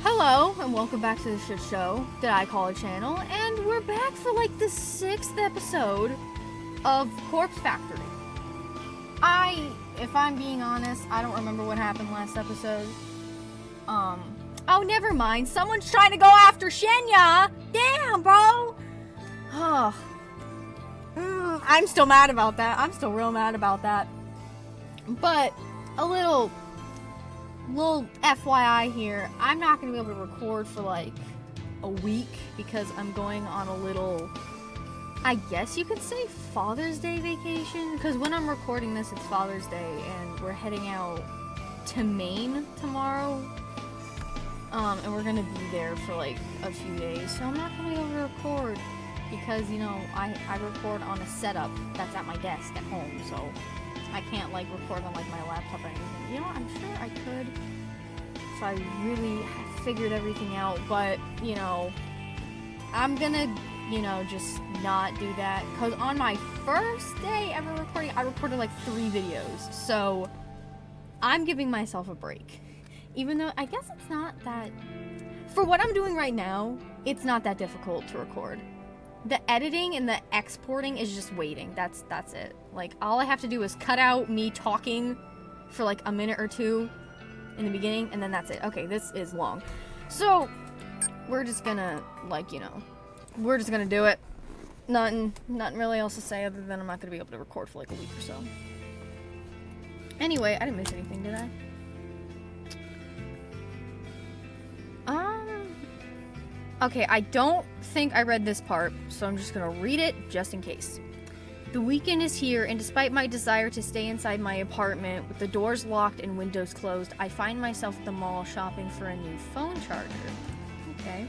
Hello, and welcome back to the shit show that I call a channel, and we're back for like the 6th episode of Corpse Factory. If I'm being honest, I don't remember what happened last episode. Oh, never mind. Someone's trying to go after Shenya! Damn, bro! I'm still mad about that. I'm still real mad about that. But, a little FYI here, I'm not going to be able to record for like a week because I'm going on a little, I guess you could say, Father's Day vacation. Because when I'm recording this, it's Father's Day and we're heading out to Maine tomorrow. And we're going to be there for like a few days. So I'm not going to be able to record because, you know, I record on a setup that's at my desk at home. So I can't like record on like my laptop or anything. You know, I'm sure I could if I really figured everything out, but you know, I'm gonna, you know, just not do that because on my first day ever recording, I recorded like 3 videos, so I'm giving myself a break. Even though I guess it's not that, for what I'm doing right now, it's not that difficult to record. The editing and the exporting is just waiting. That's it. Like, all I have to do is cut out me talking for like a minute or 2 in the beginning, and then that's it. Okay, this is long. So, we're just gonna, like, you know, we're just gonna do it. Nothing really else to say other than I'm not gonna be able to record for like a week or so. Anyway, I didn't miss anything, did I? Okay, I don't think I read this part, so I'm just gonna read it just in case. The weekend is here, and despite my desire to stay inside my apartment with the doors locked and windows closed, I find myself at the mall shopping for a new phone charger. Okay.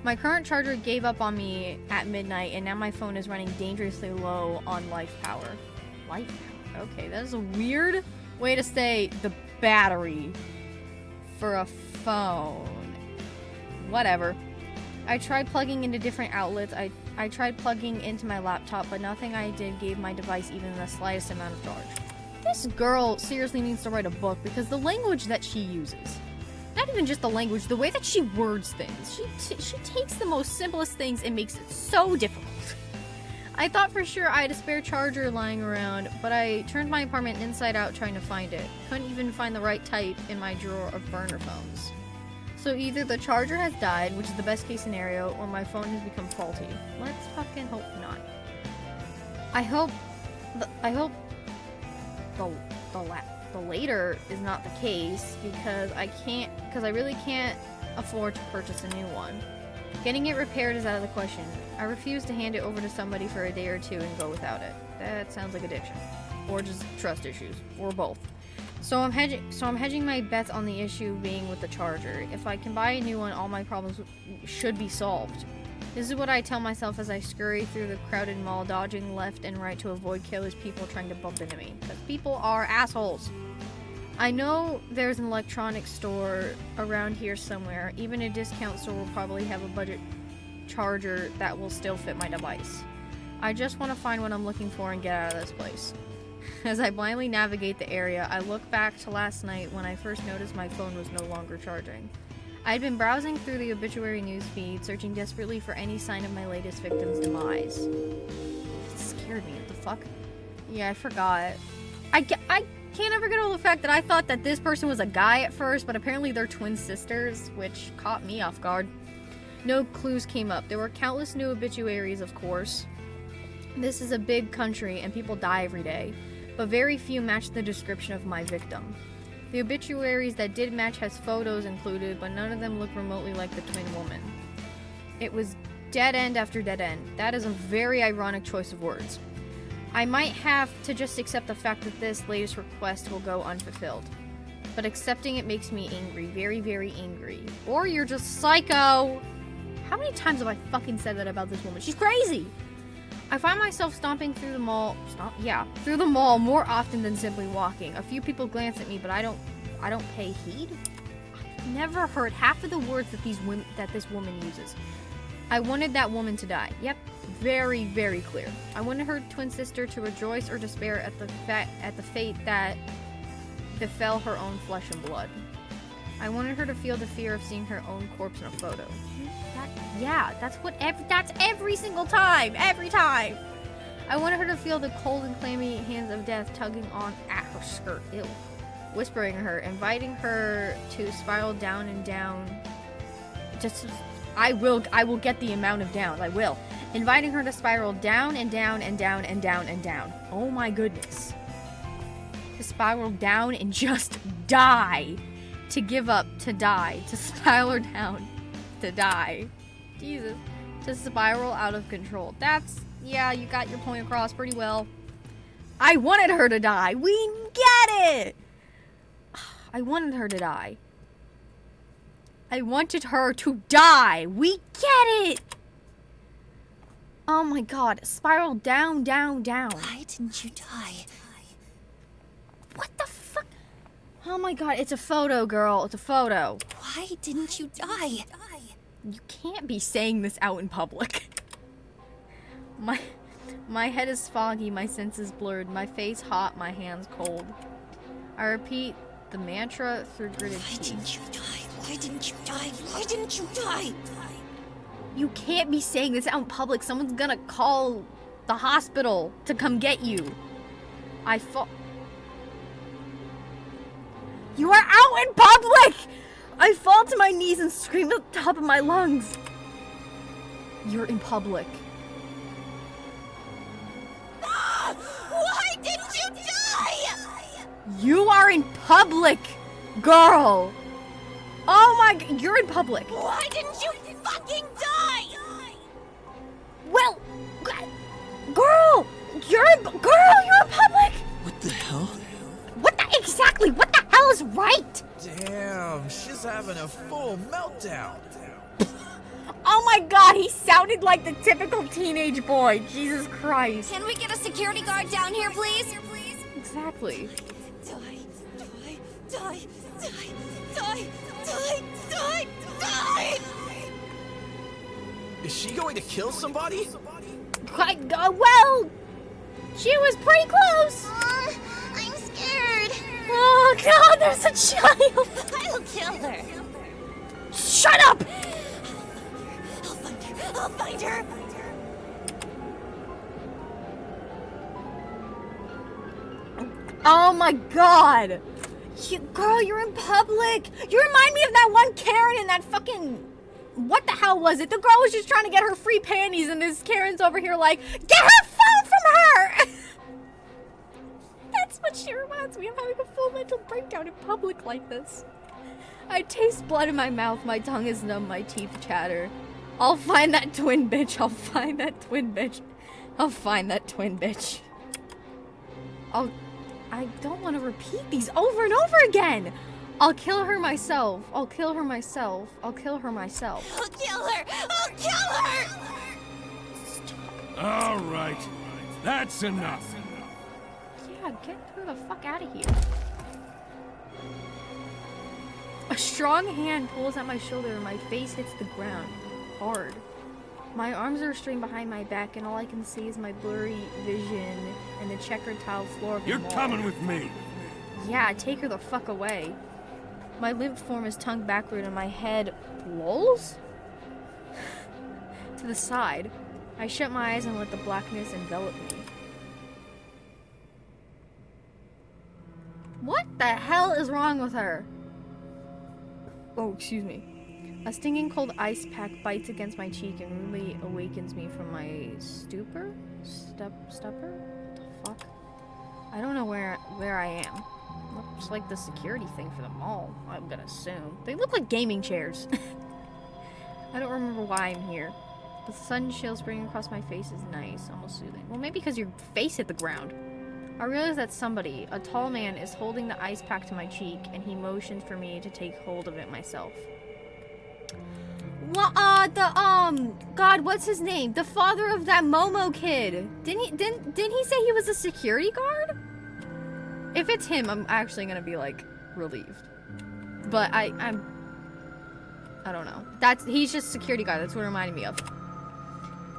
My current charger gave up on me at midnight, and now my phone is running dangerously low on life power. Life power? Okay, that is a weird way to say the battery for a phone. Whatever. I tried plugging into different outlets. I tried plugging into my laptop, but nothing I did gave my device even the slightest amount of charge. This girl seriously needs to write a book because the language that she uses, not even just the language, the way that she words things, she takes the most simplest things and makes it so difficult. I thought for sure I had a spare charger lying around, but I turned my apartment inside out trying to find it. Couldn't even find the right type in my drawer of burner phones. So either the charger has died, which is the best case scenario, or my phone has become faulty. Let's fucking hope not. I hope the later is not the case because I really can't afford to purchase a new one. Getting it repaired is out of the question. I refuse to hand it over to somebody for a day or 2 and go without it. That sounds like addiction, or just trust issues, or both. So I'm hedging my bets on the issue being with the charger. If I can buy a new one, all my problems should be solved. This is what I tell myself as I scurry through the crowded mall, dodging left and right to avoid careless people trying to bump into me. Because people are assholes. I know there's an electronics store around here somewhere. Even a discount store will probably have a budget charger that will still fit my device. I just want to find what I'm looking for and get out of this place. As I blindly navigate the area, I look back to last night when I first noticed my phone was no longer charging. I had been browsing through the obituary news feed, searching desperately for any sign of my latest victim's demise. It scared me. What the fuck? Yeah, I forgot. I can't ever get over the fact that I thought that this person was a guy at first, but apparently they're twin sisters, which caught me off guard. No clues came up. There were countless new obituaries, of course. This is a big country, and people die every day, but very few match the description of my victim. The obituaries that did match has photos included, but none of them look remotely like the twin woman. It was dead end after dead end. That is a very ironic choice of words. I might have to just accept the fact that this latest request will go unfulfilled. But accepting it makes me angry. Very, very angry. Or you're just psycho! How many times have I fucking said that about this woman? She's crazy! I find myself stomping through the mall, through the mall more often than simply walking. A few people glance at me, but I don't pay heed. I've never heard half of the words that this woman uses. I wanted that woman to die. Yep, very, very clear. I wanted her twin sister to rejoice or despair at the fate that befell her own flesh and blood. I wanted her to feel the fear of seeing her own corpse in a photo. Yeah, that's every single time! Every time! I wanted her to feel the cold and clammy hands of death tugging on at her skirt. Ew. Whispering her, inviting her to spiral down and down. I will get the amount of downs. I will. Inviting her to spiral down and down and down and down and down. Oh my goodness. To spiral down and just die. To give up, to die. To spiral down, to die. Jesus. To spiral out of control. Yeah, you got your point across pretty well. I wanted her to die. We get it. I wanted her to die. I wanted her to die. We get it. Oh my god. Spiral down, down, down. Why didn't you die? What the fuck? Oh my god, it's a photo, girl. It's a photo. Why didn't you die? You can't be saying this out in public. My head is foggy, my senses blurred, my face hot, my hands cold. I repeat the mantra through gritted teeth. Why didn't you die? Why didn't you die? Why didn't you die? You can't be saying this out in public. Someone's gonna call the hospital to come get you. You are out in public! I fall to my knees and scream at the top of my lungs. You're in public. Why didn't you die? You are in public, girl. Oh my god, you're in public. Why didn't you fucking die? Well, girl, you're in public. What the hell? Exactly, what the hell is right? Damn, she's having a full meltdown. Oh my god, he sounded like the typical teenage boy. Jesus Christ. Can we get a security guard down here, please? Exactly. Die, die, die, die, die, die, die! Is she going to kill somebody? Well, she was pretty close. I'm scared. Oh god, there's a child. I'll kill her. Shut up! I'll find her. Oh my god! Girl, you're in public! You remind me of that one Karen in that fucking... What the hell was it? The girl was just trying to get her free panties and this Karen's over here like, get her phone from her! That's what she reminds me of, having a full mental breakdown in public like this. I taste blood in my mouth, my tongue is numb, my teeth chatter. I'll find that twin bitch, I'll find that twin bitch. I'll find that twin bitch. I don't want to repeat these over and over again! I'll kill her myself. I'll kill her myself. I'll kill her myself. I'll kill her! I'll kill her! All right. That's enough. Yeah, get her the fuck out of here. A strong hand pulls at my shoulder and my face hits the ground. Hard. My arms are restrained behind my back and all I can see is my blurry vision and the checkered tile floor of the You're mall. coming with me. Yeah, take her the fuck away. My limp form is tongue backward and my head lolls to the side. I shut my eyes and let the blackness envelop me. What the hell is wrong with her? Oh, excuse me. A stinging cold ice pack bites against my cheek and rudely awakens me from my stupor? Stupor? What the fuck? I don't know where I am. Looks like the security thing for the mall, I'm gonna assume. They look like gaming chairs. I don't remember why I'm here. But the sun chill spraying across my face is nice, almost soothing. Well, maybe because your face hit the ground. I realize that somebody, a tall man, is holding the ice pack to my cheek, and he motioned for me to take hold of it myself. Well, God, what's his name? The father of that Momo kid. Didn't he say he was a security guard? If it's him, I'm actually gonna be, like, relieved. But I don't know. He's just security guard, that's what it reminded me of.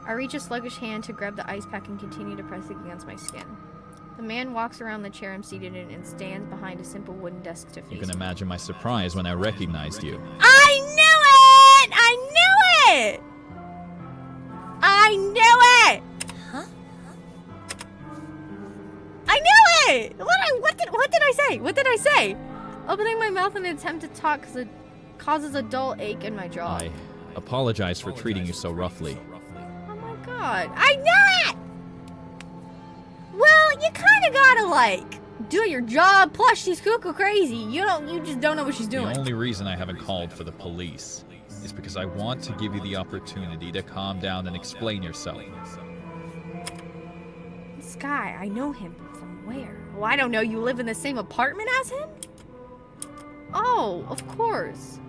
I reach a sluggish hand to grab the ice pack and continue to press it against my skin. The man walks around the chair I'm seated in and stands behind a simple wooden desk to face You can me. imagine my surprise when I recognized you. I knew it! I knew it! I knew it! Huh? I knew it! What did I say? What did I say? Opening my mouth in an attempt to talk because it causes a dull ache in my jaw. I apologize for treating you so roughly. Oh my god. I knew it! Well, you kinda gotta, like, do your job, plus she's cuckoo crazy. You just don't know what she's doing. The only reason I haven't called for the police is because I want to give you the opportunity to calm down and explain yourself. This guy, I know him from where? Well, I don't know. You live in the same apartment as him? Oh, of course.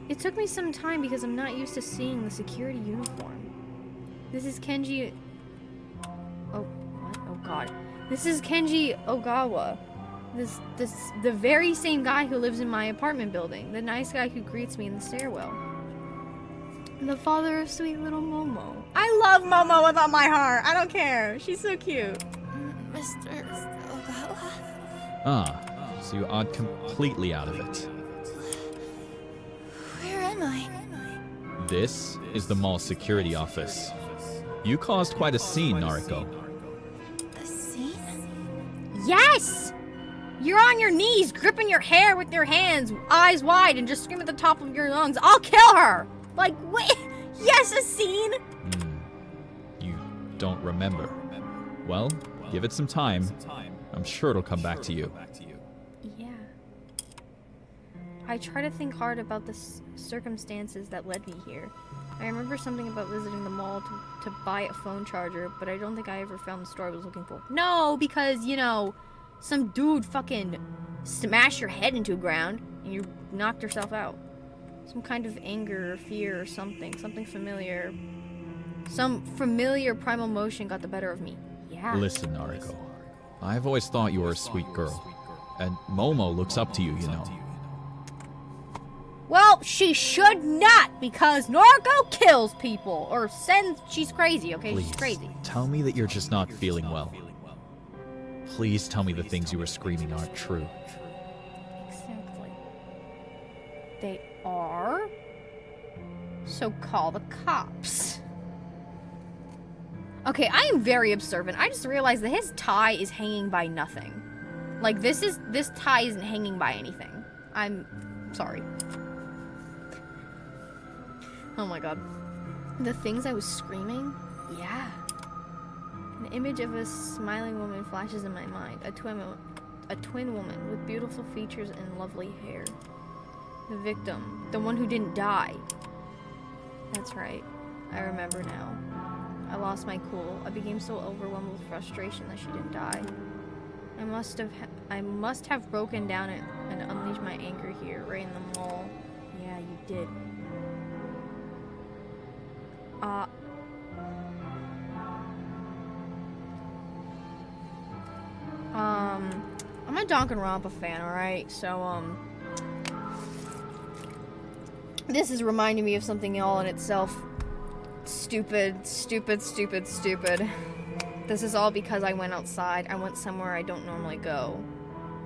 It took me some time because I'm not used to seeing the security uniform. This is Kenji... Oh, what? Oh, God. This is Kenji Ogawa. The very same guy who lives in my apartment building. The nice guy who greets me in the stairwell. The father of sweet little Momo. I love Momo with all my heart. I don't care. She's so cute. Mr. Ogawa? Ah, so you odd completely out of it. Where am I? This is the mall security office. You caused quite a scene, Nariko. A scene? Yes! You're on your knees, gripping your hair with your hands, eyes wide, and just scream at the top of your lungs, I'll kill her! Like, wait, yes, a scene? You don't remember. Well, give it some time. I'm sure it'll come back to you. Yeah. I try to think hard about the circumstances that led me here. I remember something about visiting the mall to buy a phone charger, but I don't think I ever found the store I was looking for. No, because, you know, some dude fucking smashed your head into the ground and you knocked yourself out. Some kind of anger or fear or something. Something familiar. Some familiar primal motion got the better of me. Yeah. Listen, Nariko. I've always thought you were a sweet girl. And Momo looks up to you, you know. Well, she should not, because Noriko kills people. Or sends... She's crazy, okay? Please, She's crazy. tell me that you're just not feeling well. Please tell me the things you were screaming aren't true. Exactly. They are? So call the cops. Okay, I am very observant. I just realized that his tie is hanging by nothing. Like, this tie isn't hanging by anything. I'm sorry. Oh my god. The things I was screaming? Yeah. An image of a smiling woman flashes in my mind. A twin woman with beautiful features and lovely hair. The victim. The one who didn't die. That's right. I remember now. I lost my cool. I became so overwhelmed with frustration that she didn't die. I must have broken down and unleashed my anger here, right in the mall. Yeah, you did. I'm a Danganronpa fan, alright? So, this is reminding me of something all in itself. Stupid, stupid, stupid, stupid. This is all because I went outside. I went somewhere I don't normally go.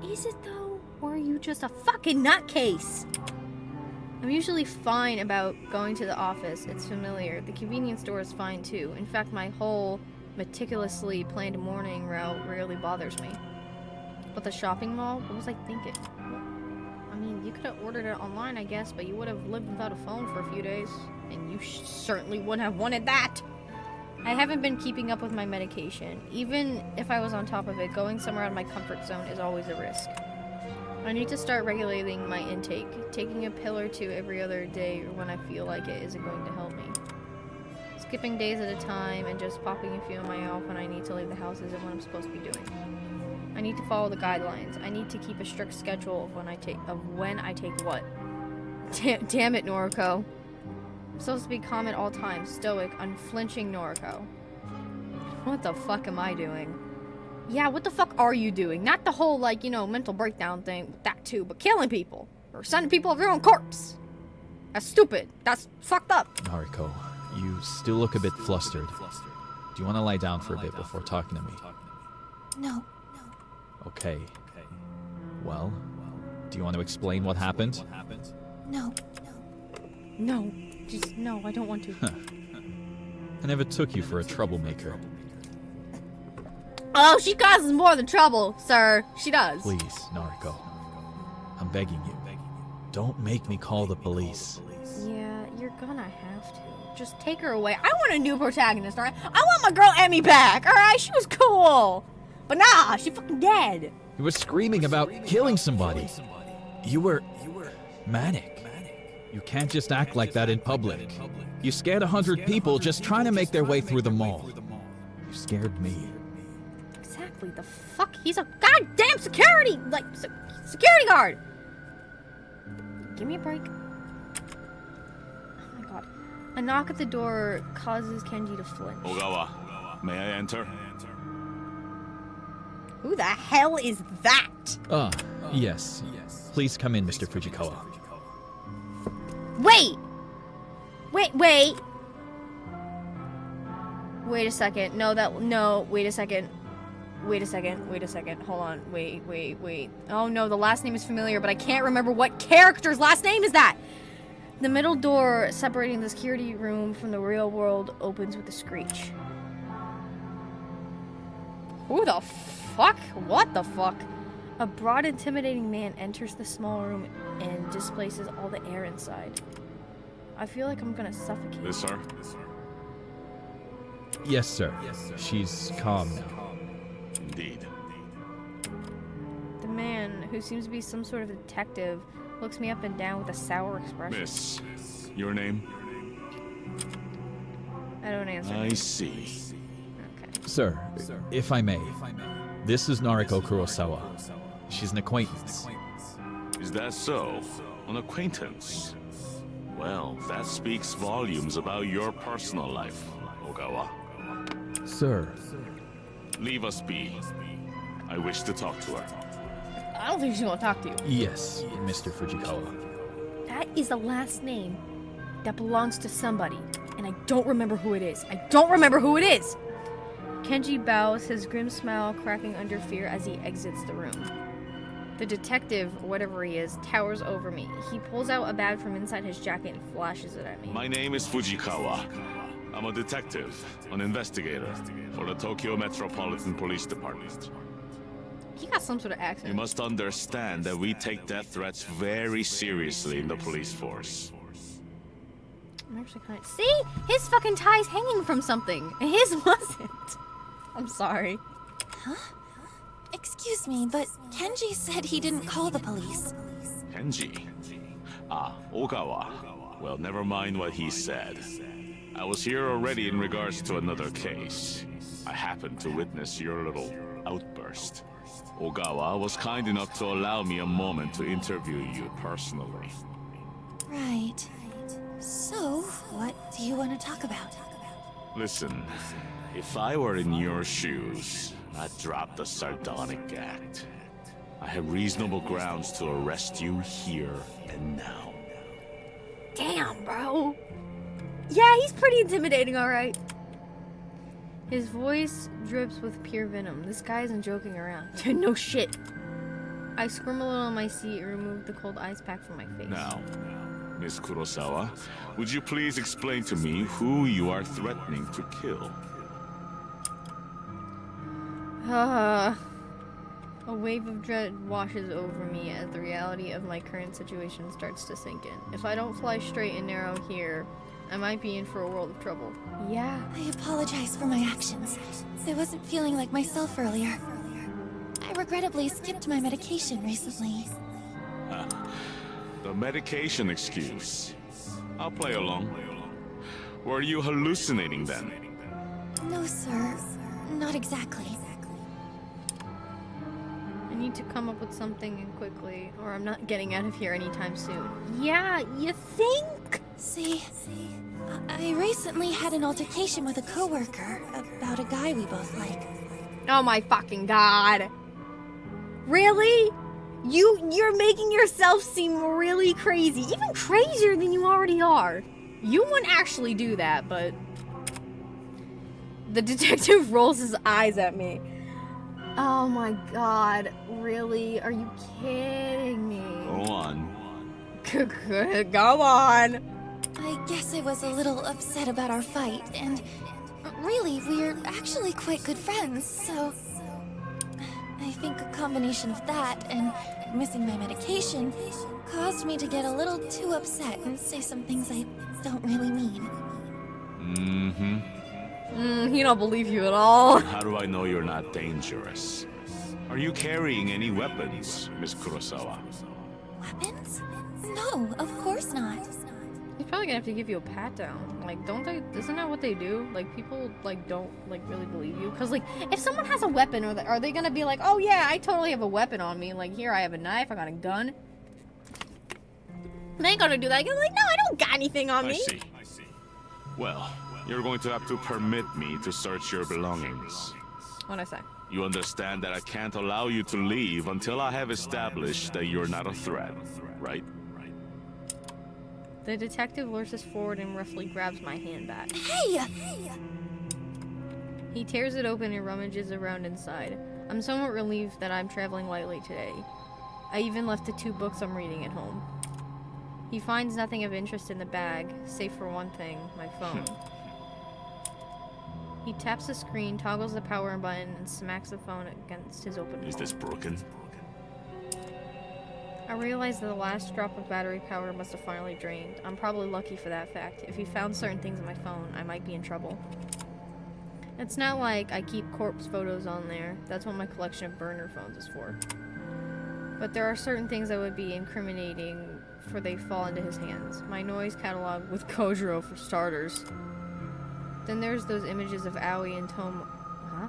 Is it though? Or are you just a fucking nutcase? I'm usually fine about going to the office. It's familiar. The convenience store is fine too. In fact, my whole meticulously planned morning route rarely bothers me. But the shopping mall? What was I thinking? I mean, you could have ordered it online, I guess, but you would have lived without a phone for a few days. And you certainly wouldn't have wanted that. I haven't been keeping up with my medication. Even if I was on top of it, going somewhere out of my comfort zone is always a risk. I need to start regulating my intake. Taking a pill or two every other day or when I feel like it isn't going to help me. Skipping days at a time and just popping a few in my off when I need to leave the house isn't what I'm supposed to be doing. I need to follow the guidelines. I need to keep a strict schedule of when I take what. Damn it, Noriko. I'm supposed to be calm at all times, stoic, unflinching Noriko. What the fuck am I doing? Yeah, what the fuck are you doing? Not the whole, like, you know, mental breakdown thing, that too, but killing people. Or sending people of their own corpse. That's stupid. That's fucked up. Nariko, you still look a bit flustered. Do you want to lie down for a bit before talking to me? No. Okay. Well, do you want to explain what happened? No. No. Just, no, I don't want to. I never took you for a troublemaker. Oh, she causes more than trouble, sir. She does. Please, Nariko. I'm begging you. Don't make me call the police. Yeah, you're gonna have to. Just take her away. I want a new protagonist, alright? I want my girl Emmy back, alright? She was cool. But nah, she fucking dead. You were screaming about killing somebody. You were manic. You can't just act like that in public. You scared 100 people just trying to make their way through the mall. You scared me. Exactly, the fuck? He's a goddamn security, security guard. Give me a break. Oh my god. A knock at the door causes Kenji to flinch. Ogawa, may I enter? Who the hell is that? Ah, yes. Please come in, Mr. Fujikawa. Wait! Wait a second. No, wait a second. Hold on. Wait. Oh no, the last name is familiar, but I can't remember what character's last name is that! The middle door separating the security room from the real world opens with a screech. Who the fuck? What the fuck? A broad, intimidating man enters the small room and displaces all the air inside. I feel like I'm gonna suffocate. This, sir? Yes, sir. She's calm now. Indeed. The man, who seems to be some sort of detective, looks me up and down with a sour expression. Miss, your name? I don't answer. I see. Okay. Sir, if I may, this is Nariko Kurosawa. She's an acquaintance. Is that so? An acquaintance? Well, that speaks volumes about your personal life, Ogawa. Sir, Leave us be. I wish to talk to her. I don't think she's gonna talk to you. yes, Mr. Fujikawa. That is a last name that belongs to somebody, and I don't remember who it is. Kenji bows, his grim smile cracking under fear as he exits the room. The detective, or whatever he is, towers over me. He pulls out a bag from inside his jacket and flashes it at me. My name is Fujikawa. I'm a detective, an investigator for the Tokyo Metropolitan Police Department. He got some sort of You accent. must understand that we take death threats very seriously in the police force. I'm actually kind of... See? His fucking tie's hanging from something, and his wasn't. I'm sorry. Excuse me, but Kenji said he didn't call the police. Kenji? Ah, Ogawa. Well, never mind what he said. I was here already in regards to another case. I happened to witness your little outburst. Ogawa was kind enough to allow me a moment to interview you personally. Right. So, what do you want to talk about? Listen, if I were in your shoes, I'd drop the sardonic act. I have reasonable grounds to arrest you here and now. Damn, bro. Yeah, he's pretty intimidating, alright. His voice drips with pure venom. This guy isn't joking around. No shit. I squirm a little in my seat and remove the cold ice pack from my face. Now, Miss Kurosawa, would you please explain to me who you are threatening to kill? A wave of dread washes over me as the reality of my current situation starts to sink in. If I don't fly straight and narrow here, I might be in for a world of trouble. Yeah. I apologize for my actions. I wasn't feeling like myself earlier. I regrettably skipped my medication recently. The medication excuse. I'll play along. Were you hallucinating then? No, sir. Not exactly. I need to come up with something and quickly, or I'm not getting out of here anytime soon. Yeah, you think? See, I recently had an altercation with a coworker about a guy we both like. Oh my fucking god. Really? You're making yourself seem really crazy. Even crazier than you already are. You wouldn't actually do that, but... The detective rolls his eyes at me. Oh my god, really? Are you kidding me? Go on. Go on. I guess I was a little upset about our fight, and really, we're actually quite good friends, so I think a combination of that and missing my medication caused me to get a little too upset and say some things I don't really mean. He don't believe you at all. How do I know you're not dangerous? Are you carrying any weapons, Miss Kurosawa? Weapons? No, of course not. He's probably gonna have to give you a pat down. Like, don't they? Isn't that what they do? Like, people like don't like really believe you. Cause like, if someone has a weapon, are they gonna be like, oh yeah, I totally have a weapon on me. Like, here I have a knife, I got a gun. They ain't gonna do that. You're like, no, I don't got anything on I me. see. Well, you're going to have to permit me to search your belongings. What'd I say? You understand that I can't allow you to leave until I have established that you're not a threat, right? The detective lurches forward and roughly grabs my handbag. Hey! He tears it open and rummages around inside. I'm somewhat relieved that I'm traveling lightly today. I even left the 2 books I'm reading at home. He finds nothing of interest in the bag, save for one thing, my phone. He taps the screen, toggles the power button, and smacks the phone against his open Is palm. this broken? I realize that the last drop of battery power must have finally drained. I'm probably lucky for that fact. If he found certain things on my phone, I might be in trouble. It's not like I keep corpse photos on there. That's what my collection of burner phones is for. But there are certain things that would be incriminating for they fall into his hands. My noise catalog with Kojiro for starters. Then there's those images of Aoi and Tomo... Huh?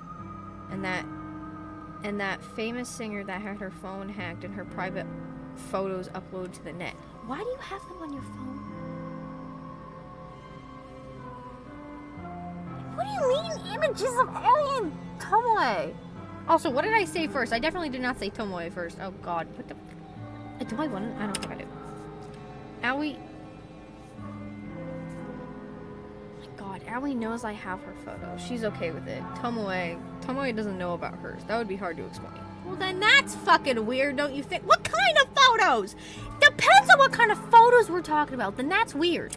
And that famous singer that had her phone hacked and her private photos uploaded to the net. Why do you have them on your phone? What do you mean, images of Aoi and Tomoe? Also, what did I say first? I definitely did not say Tomoe first. Oh god, what the... Do I want to? I don't think I do. Aoi... Oh my god, Aoi knows I have her photo. She's okay with it. Tomoe doesn't know about hers. That would be hard to explain. Well, then that's fucking weird, don't you think? What kind of photos? Depends on what kind of photos we're talking about. Then that's weird.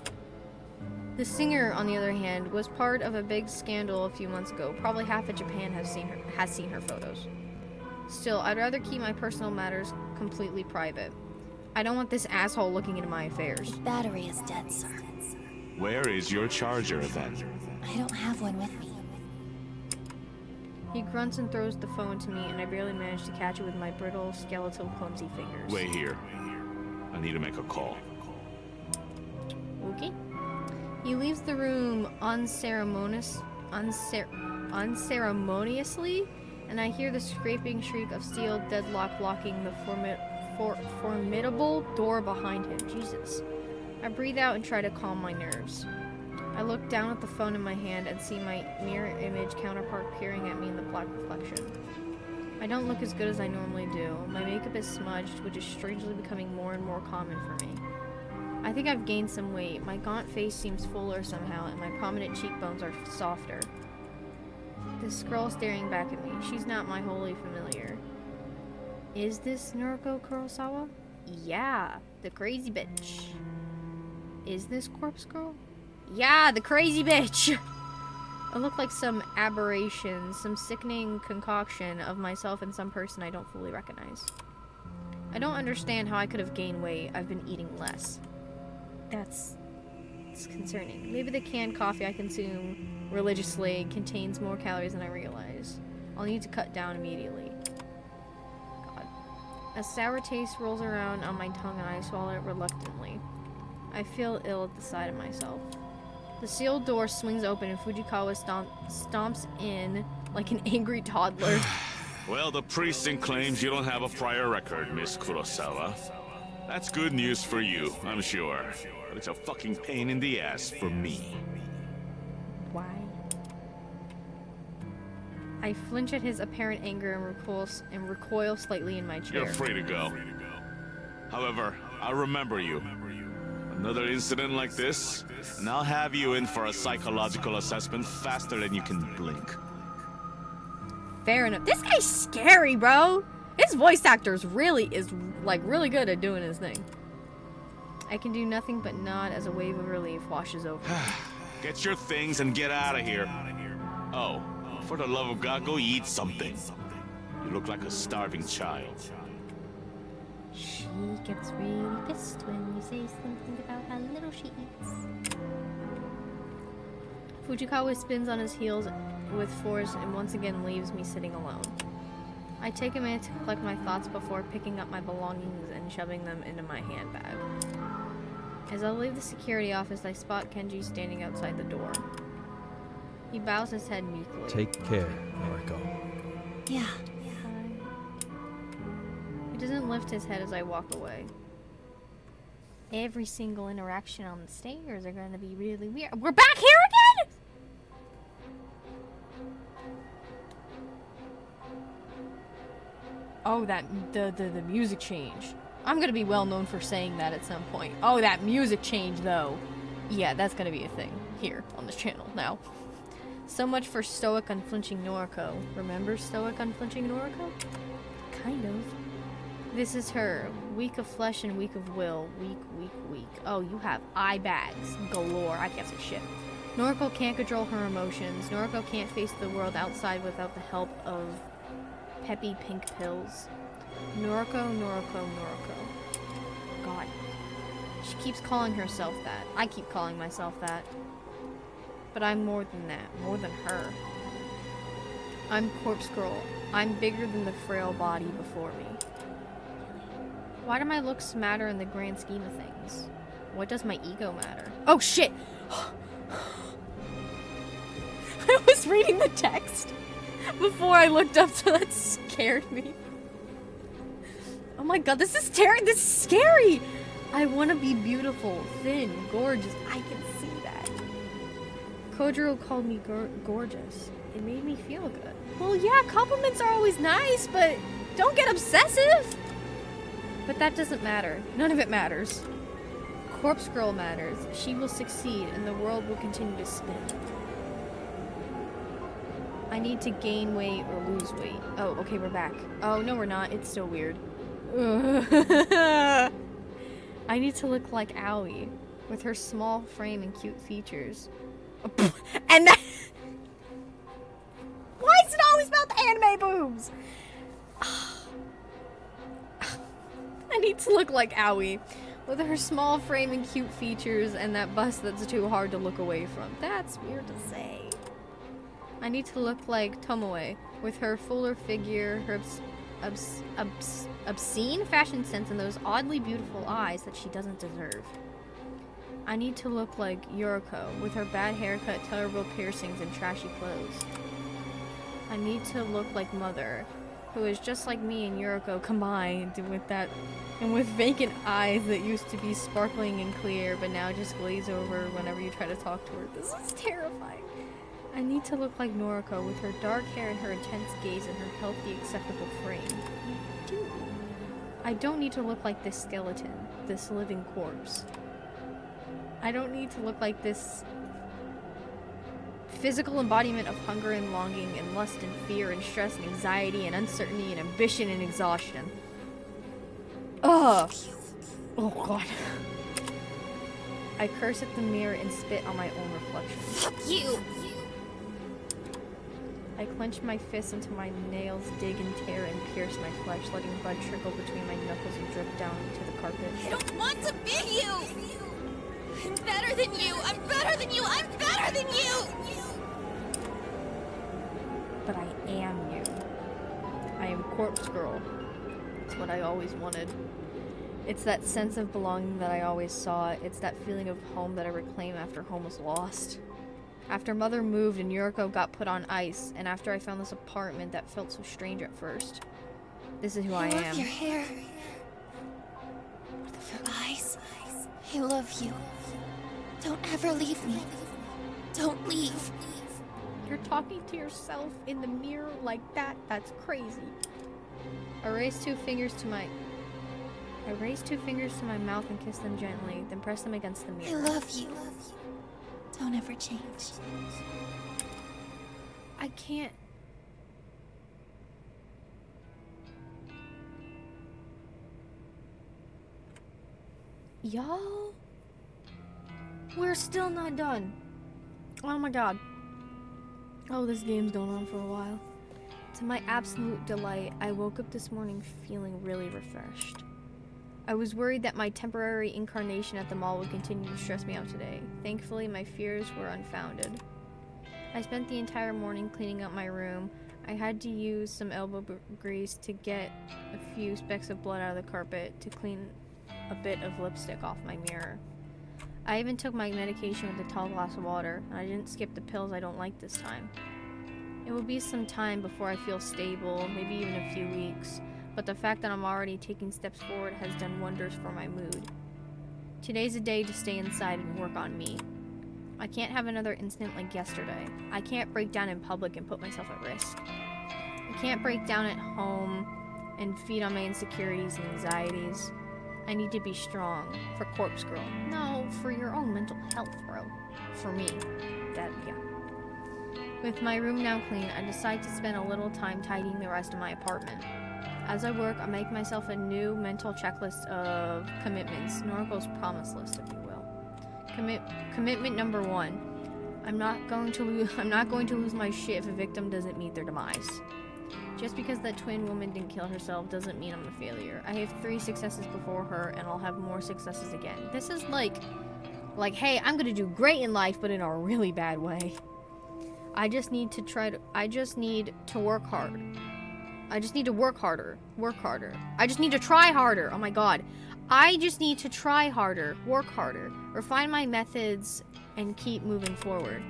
The singer, on the other hand, was part of a big scandal a few months ago. Probably half of Japan has seen her photos. Still, I'd rather keep my personal matters completely private. I don't want this asshole looking into my affairs. The battery is dead, sir. Where is your charger then? I don't have one with me. He grunts and throws the phone to me, and I barely manage to catch it with my brittle, skeletal, clumsy fingers. Wait here. I need to make a call. Okay. He leaves the room unceremoniously, and I hear the scraping shriek of steel deadlock locking the formidable door behind him. Jesus. I breathe out and try to calm my nerves. I look down at the phone in my hand and see my mirror image counterpart peering at me in the black reflection. I don't look as good as I normally do. My makeup is smudged, which is strangely becoming more and more common for me. I think I've gained some weight. My gaunt face seems fuller somehow, and my prominent cheekbones are softer. This girl staring back at me. She's not my wholly familiar. Is this Noriko Kurosawa? Yeah, the crazy bitch. Is this Corpse Girl? Yeah, the crazy bitch! I look like some aberration, some sickening concoction of myself and some person I don't fully recognize. I don't understand how I could have gained weight. I've been eating less. It's concerning. Maybe the canned coffee I consume religiously contains more calories than I realize. I'll need to cut down immediately. God. A sour taste rolls around on my tongue and I swallow it reluctantly. I feel ill at the sight of myself. The sealed door swings open and Fujikawa stomps in like an angry toddler. Well, the precinct claims you don't have a prior record, Miss Kurosawa. That's good news for you, I'm sure. But it's a fucking pain in the ass for me. Why? I flinch at his apparent anger and recoil slightly in my chair. You're free to go. However, I'll remember you. Another incident like this, and I'll have you in for a psychological assessment faster than you can blink. Fair enough. This guy's scary, bro. His voice actor is really good at doing his thing. I can do nothing but nod as a wave of relief washes over me. Get your things and get out of here. Oh, for the love of God, go eat something. You look like a starving child. She gets really pissed when you say something about how little she eats. Fujikawa spins on his heels with force and once again leaves me sitting alone. I take a minute to collect my thoughts before picking up my belongings and shoving them into my handbag. As I leave the security office, I spot Kenji standing outside the door. He bows his head meekly. Take care, Noriko. Yeah. He doesn't lift his head as I walk away. Every single interaction on the stairs are gonna be really weird. We're back here again?! Oh, the music change. I'm gonna be well known for saying that at some point. Oh, that music change, though. Yeah, that's gonna be a thing here on this channel now. So much for stoic, unflinching Noriko. Remember stoic, unflinching Noriko? Kind of. This is her. Weak of flesh and weak of will. Weak, weak, weak. Oh, you have eye bags galore. I can't say shit. Noriko can't control her emotions. Noriko can't face the world outside without the help of peppy pink pills. Noriko, Noriko, Noriko. God. She keeps calling herself that. I keep calling myself that. But I'm more than that. More than her. I'm Corpse Girl. I'm bigger than the frail body before me. Why do my looks matter in the grand scheme of things? What does my ego matter? Oh shit! I was reading the text before I looked up, so that scared me. Oh my god, this is this is scary! I want to be beautiful, thin, gorgeous. I can see that. Kojiro called me gorgeous. It made me feel good. Well, yeah, compliments are always nice, but don't get obsessive! But that doesn't matter. None of it matters. Corpse Girl matters. She will succeed, and the world will continue to spin. I need to gain weight or lose weight. Oh, okay, we're back. Oh, no, we're not. It's still weird. I need to look like Aoi, with her small frame and cute features. And that... Why is it always about the anime boobs? I need to look like Aoi, with her small frame and cute features and that bust that's too hard to look away from. That's weird to say. I need to look like Tomoe, with her fuller figure, her obscene fashion sense, and those oddly beautiful eyes that she doesn't deserve. I need to look like Yuriko, with her bad haircut, terrible piercings, and trashy clothes. I need to look like Mother, who is just like me and Yuriko combined with vacant eyes that used to be sparkling and clear, but now just glaze over whenever you try to talk to her. This is terrifying. I need to look like Noriko, with her dark hair and her intense gaze and her healthy, acceptable frame. You do. I don't need to look like this skeleton, this living corpse. I don't need to look like this physical embodiment of hunger and longing and lust and fear and stress and anxiety and uncertainty and ambition and exhaustion. Ugh. Oh god. I curse at the mirror and spit on my own reflection. Fuck you! I clench my fists until my nails dig and tear and pierce my flesh, letting blood trickle between my knuckles and drip down into the carpet. I don't want to be you! I'm better than you! I'm better than you! I'm better than you! But I am you. I am Corpse Girl. It's what I always wanted. It's that sense of belonging that I always sought. It's that feeling of home that I reclaim after home was lost. After Mother moved and Yuriko got put on ice, and after I found this apartment that felt so strange at first. This is who I love am. Your hair. Your eyes. I love you. Don't ever leave me. Don't leave. You're talking to yourself in the mirror like that? That's crazy. I raise two fingers to my mouth and kiss them gently, then press them against the I mirror. love you. Don't ever change. I can't Y'all, we're still not done. Oh my god. Oh, this game's going on for a while. To my absolute delight, I woke up this morning feeling really refreshed. I was worried that my temporary incarnation at the mall would continue to stress me out today. Thankfully, my fears were unfounded. I spent the entire morning cleaning up my room. I had to use some elbow grease to get a few specks of blood out of the carpet to clean a bit of lipstick off my mirror. I even took my medication with a tall glass of water, and I didn't skip the pills I don't like this time. It will be some time before I feel stable, maybe even a few weeks, but the fact that I'm already taking steps forward has done wonders for my mood. Today's a day to stay inside and work on me. I can't have another incident like yesterday. I can't break down in public and put myself at risk. I can't break down at home and feed on my insecurities and anxieties. I need to be strong. For Corpse Girl. No, for your own mental health, bro. For me. Yeah. With my room now clean, I decide to spend a little time tidying the rest of my apartment. As I work, I make myself a new mental checklist of commitments, Noriko's promise list, if you will. Commitment number 1. I'm not going to lose my shit if a victim doesn't meet their demise. Just because that twin woman didn't kill herself doesn't mean I'm a failure. I have 3 successes before her, and I'll have more successes again. This is like, hey, I'm gonna do great in life, but in a really bad way. I just need to work hard. I just need to work harder. I just need to try harder. Oh my god. I just need to try harder, work harder, refine my methods, and keep moving forward.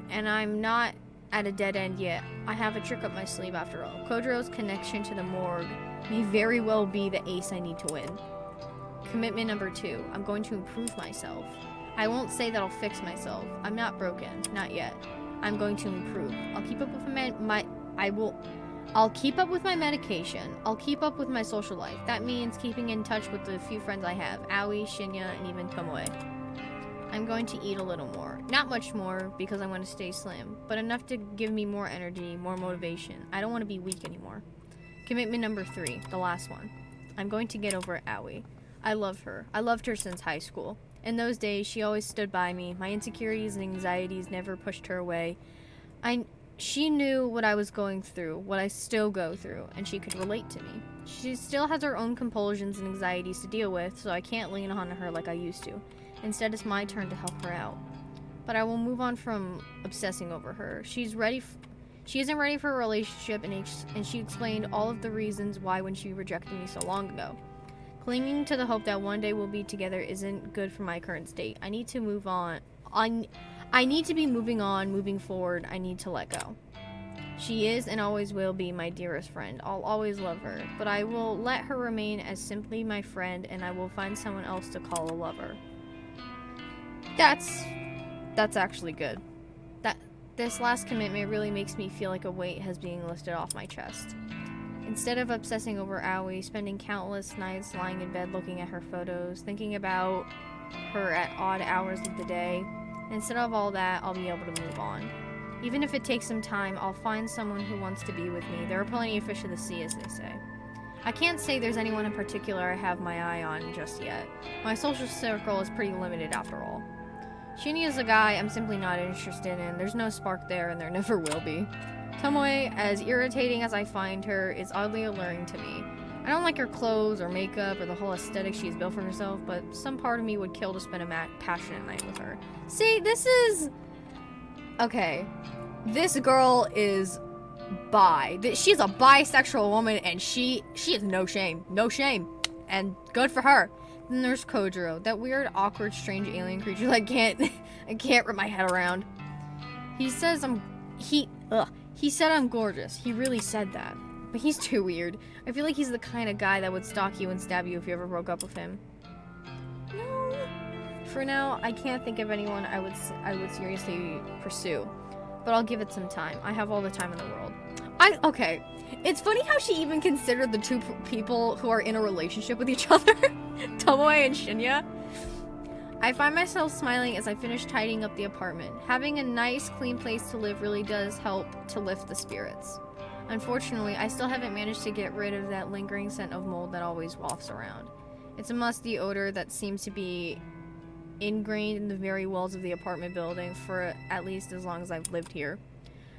And I'm not at a dead end yet. I have a trick up my sleeve after all. Kojiro's connection to the morgue may very well be the ace I need to win. Commitment number 2. I'm going to improve myself. I won't say that I'll fix myself. I'm not broken. Not yet. I'm going to improve. I'll keep up with I'll keep up with my medication. I'll keep up with my social life. That means keeping in touch with the few friends I have. Aoi, Shinya, and even Tomoe. I'm going to eat a little more. Not much more, because I want to stay slim, but enough to give me more energy, more motivation. I don't want to be weak anymore. Commitment number 3, the last one. I'm going to get over Aoi. I love her. I loved her since high school. In those days, she always stood by me. My insecurities and anxieties never pushed her away. She knew what I was going through, what I still go through, and she could relate to me. She still has her own compulsions and anxieties to deal with, so I can't lean on her like I used to. Instead, it's my turn to help her out. But I will move on from obsessing over her. She isn't ready for a relationship, and she explained all of the reasons why when she rejected me so long ago. Clinging to the hope that one day we'll be together isn't good for my current state. I need to move on. I need to be moving on, moving forward. I need to let go. She is and always will be my dearest friend. I'll always love her, but I will let her remain as simply my friend, and I will find someone else to call a lover. That's actually good. This last commitment really makes me feel like a weight has been lifted off my chest. Instead of obsessing over Aoi, spending countless nights lying in bed looking at her photos, thinking about her at odd hours of the day, instead of all that, I'll be able to move on. Even if it takes some time, I'll find someone who wants to be with me. There are plenty of fish in the sea, as they say. I can't say there's anyone in particular I have my eye on just yet. My social circle is pretty limited after all. Shinya's a guy I'm simply not interested in. There's no spark there, and there never will be. Tomoe, as irritating as I find her, is oddly alluring to me. I don't like her clothes or makeup or the whole aesthetic she's built for herself, but some part of me would kill to spend a passionate night with her. See, this is... Okay. This girl is bi. She's a bisexual woman, and she has no shame. No shame. And good for her. Then there's Kojiro, that weird, awkward, strange alien creature that I can't wrap my head around. He said I'm gorgeous. He really said that. But he's too weird. I feel like he's the kind of guy that would stalk you and stab you if you ever broke up with him. No. For now, I can't think of anyone I would seriously pursue. But I'll give it some time. I have all the time in the world. Okay. It's funny how she even considered the two people who are in a relationship with each other. Tomoe and Shinya. I find myself smiling as I finish tidying up the apartment. Having a nice, clean place to live really does help to lift the spirits. Unfortunately, I still haven't managed to get rid of that lingering scent of mold that always wafts around. It's a musty odor that seems to be ingrained in the very walls of the apartment building for at least as long as I've lived here.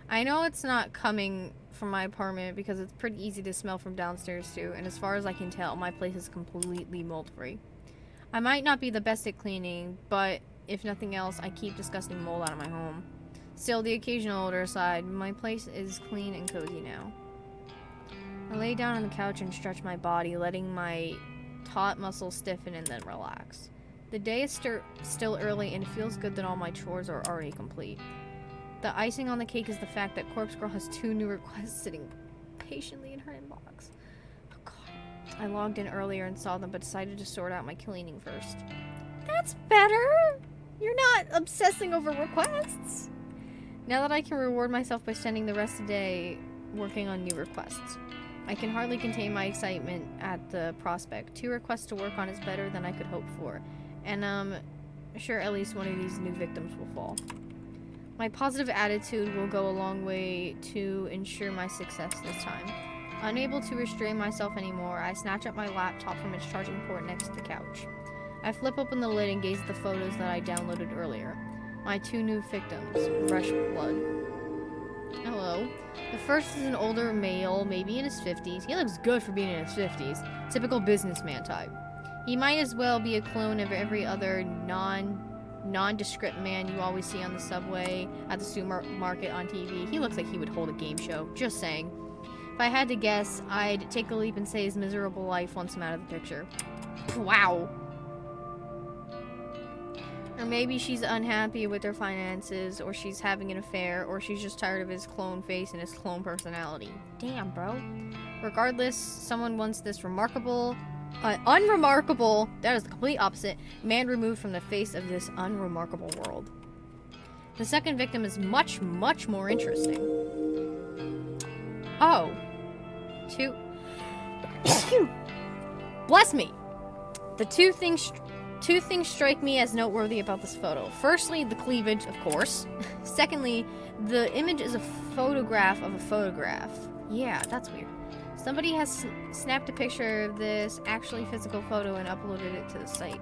I know it's not coming from my apartment because it's pretty easy to smell from downstairs too, and as far as I can tell, my place is completely mold-free. I might not be the best at cleaning, but if nothing else, I keep disgusting mold out of my home. Still, the occasional odor aside, my place is clean and cozy now. I lay down on the couch and stretch my body, letting my taut muscles stiffen and then relax. The day is still early, and it feels good that all my chores are already complete. The icing on the cake is the fact that Corpse Girl has 2 new requests sitting patiently in her inbox. Oh god. I logged in earlier and saw them, but decided to sort out my cleaning first. That's better! You're not obsessing over requests! Now that I can reward myself by spending the rest of the day working on new requests, I can hardly contain my excitement at the prospect. 2 requests to work on is better than I could hope for, and I'm sure at least one of these new victims will fall. My positive attitude will go a long way to ensure my success this time. Unable to restrain myself anymore, I snatch up my laptop from its charging port next to the couch. I flip open the lid and gaze at the photos that I downloaded earlier. My 2 new victims, Fresh Blood. Hello. The first is an older male, maybe in his 50s. He looks good for being in his 50s. Typical businessman type. He might as well be a clone of every other nondescript man you always see on the subway, at the supermarket, on TV. He looks like he would hold a game show. Just saying. If I had to guess, I'd take a leap and say his miserable life wants him out of the picture. Wow. Or maybe she's unhappy with her finances, or she's having an affair, or she's just tired of his clone face and his clone personality. Damn, bro. Regardless, someone wants this unremarkable, that is the complete opposite, man removed from the face of this unremarkable world. The second victim is much, much more interesting. Oh. 2. Bless me! The two things strike me as noteworthy about this photo. Firstly, the cleavage, of course. Secondly, the image is a photograph of a photograph. Yeah, that's weird. Somebody has snapped a picture of this actually physical photo and uploaded it to the site.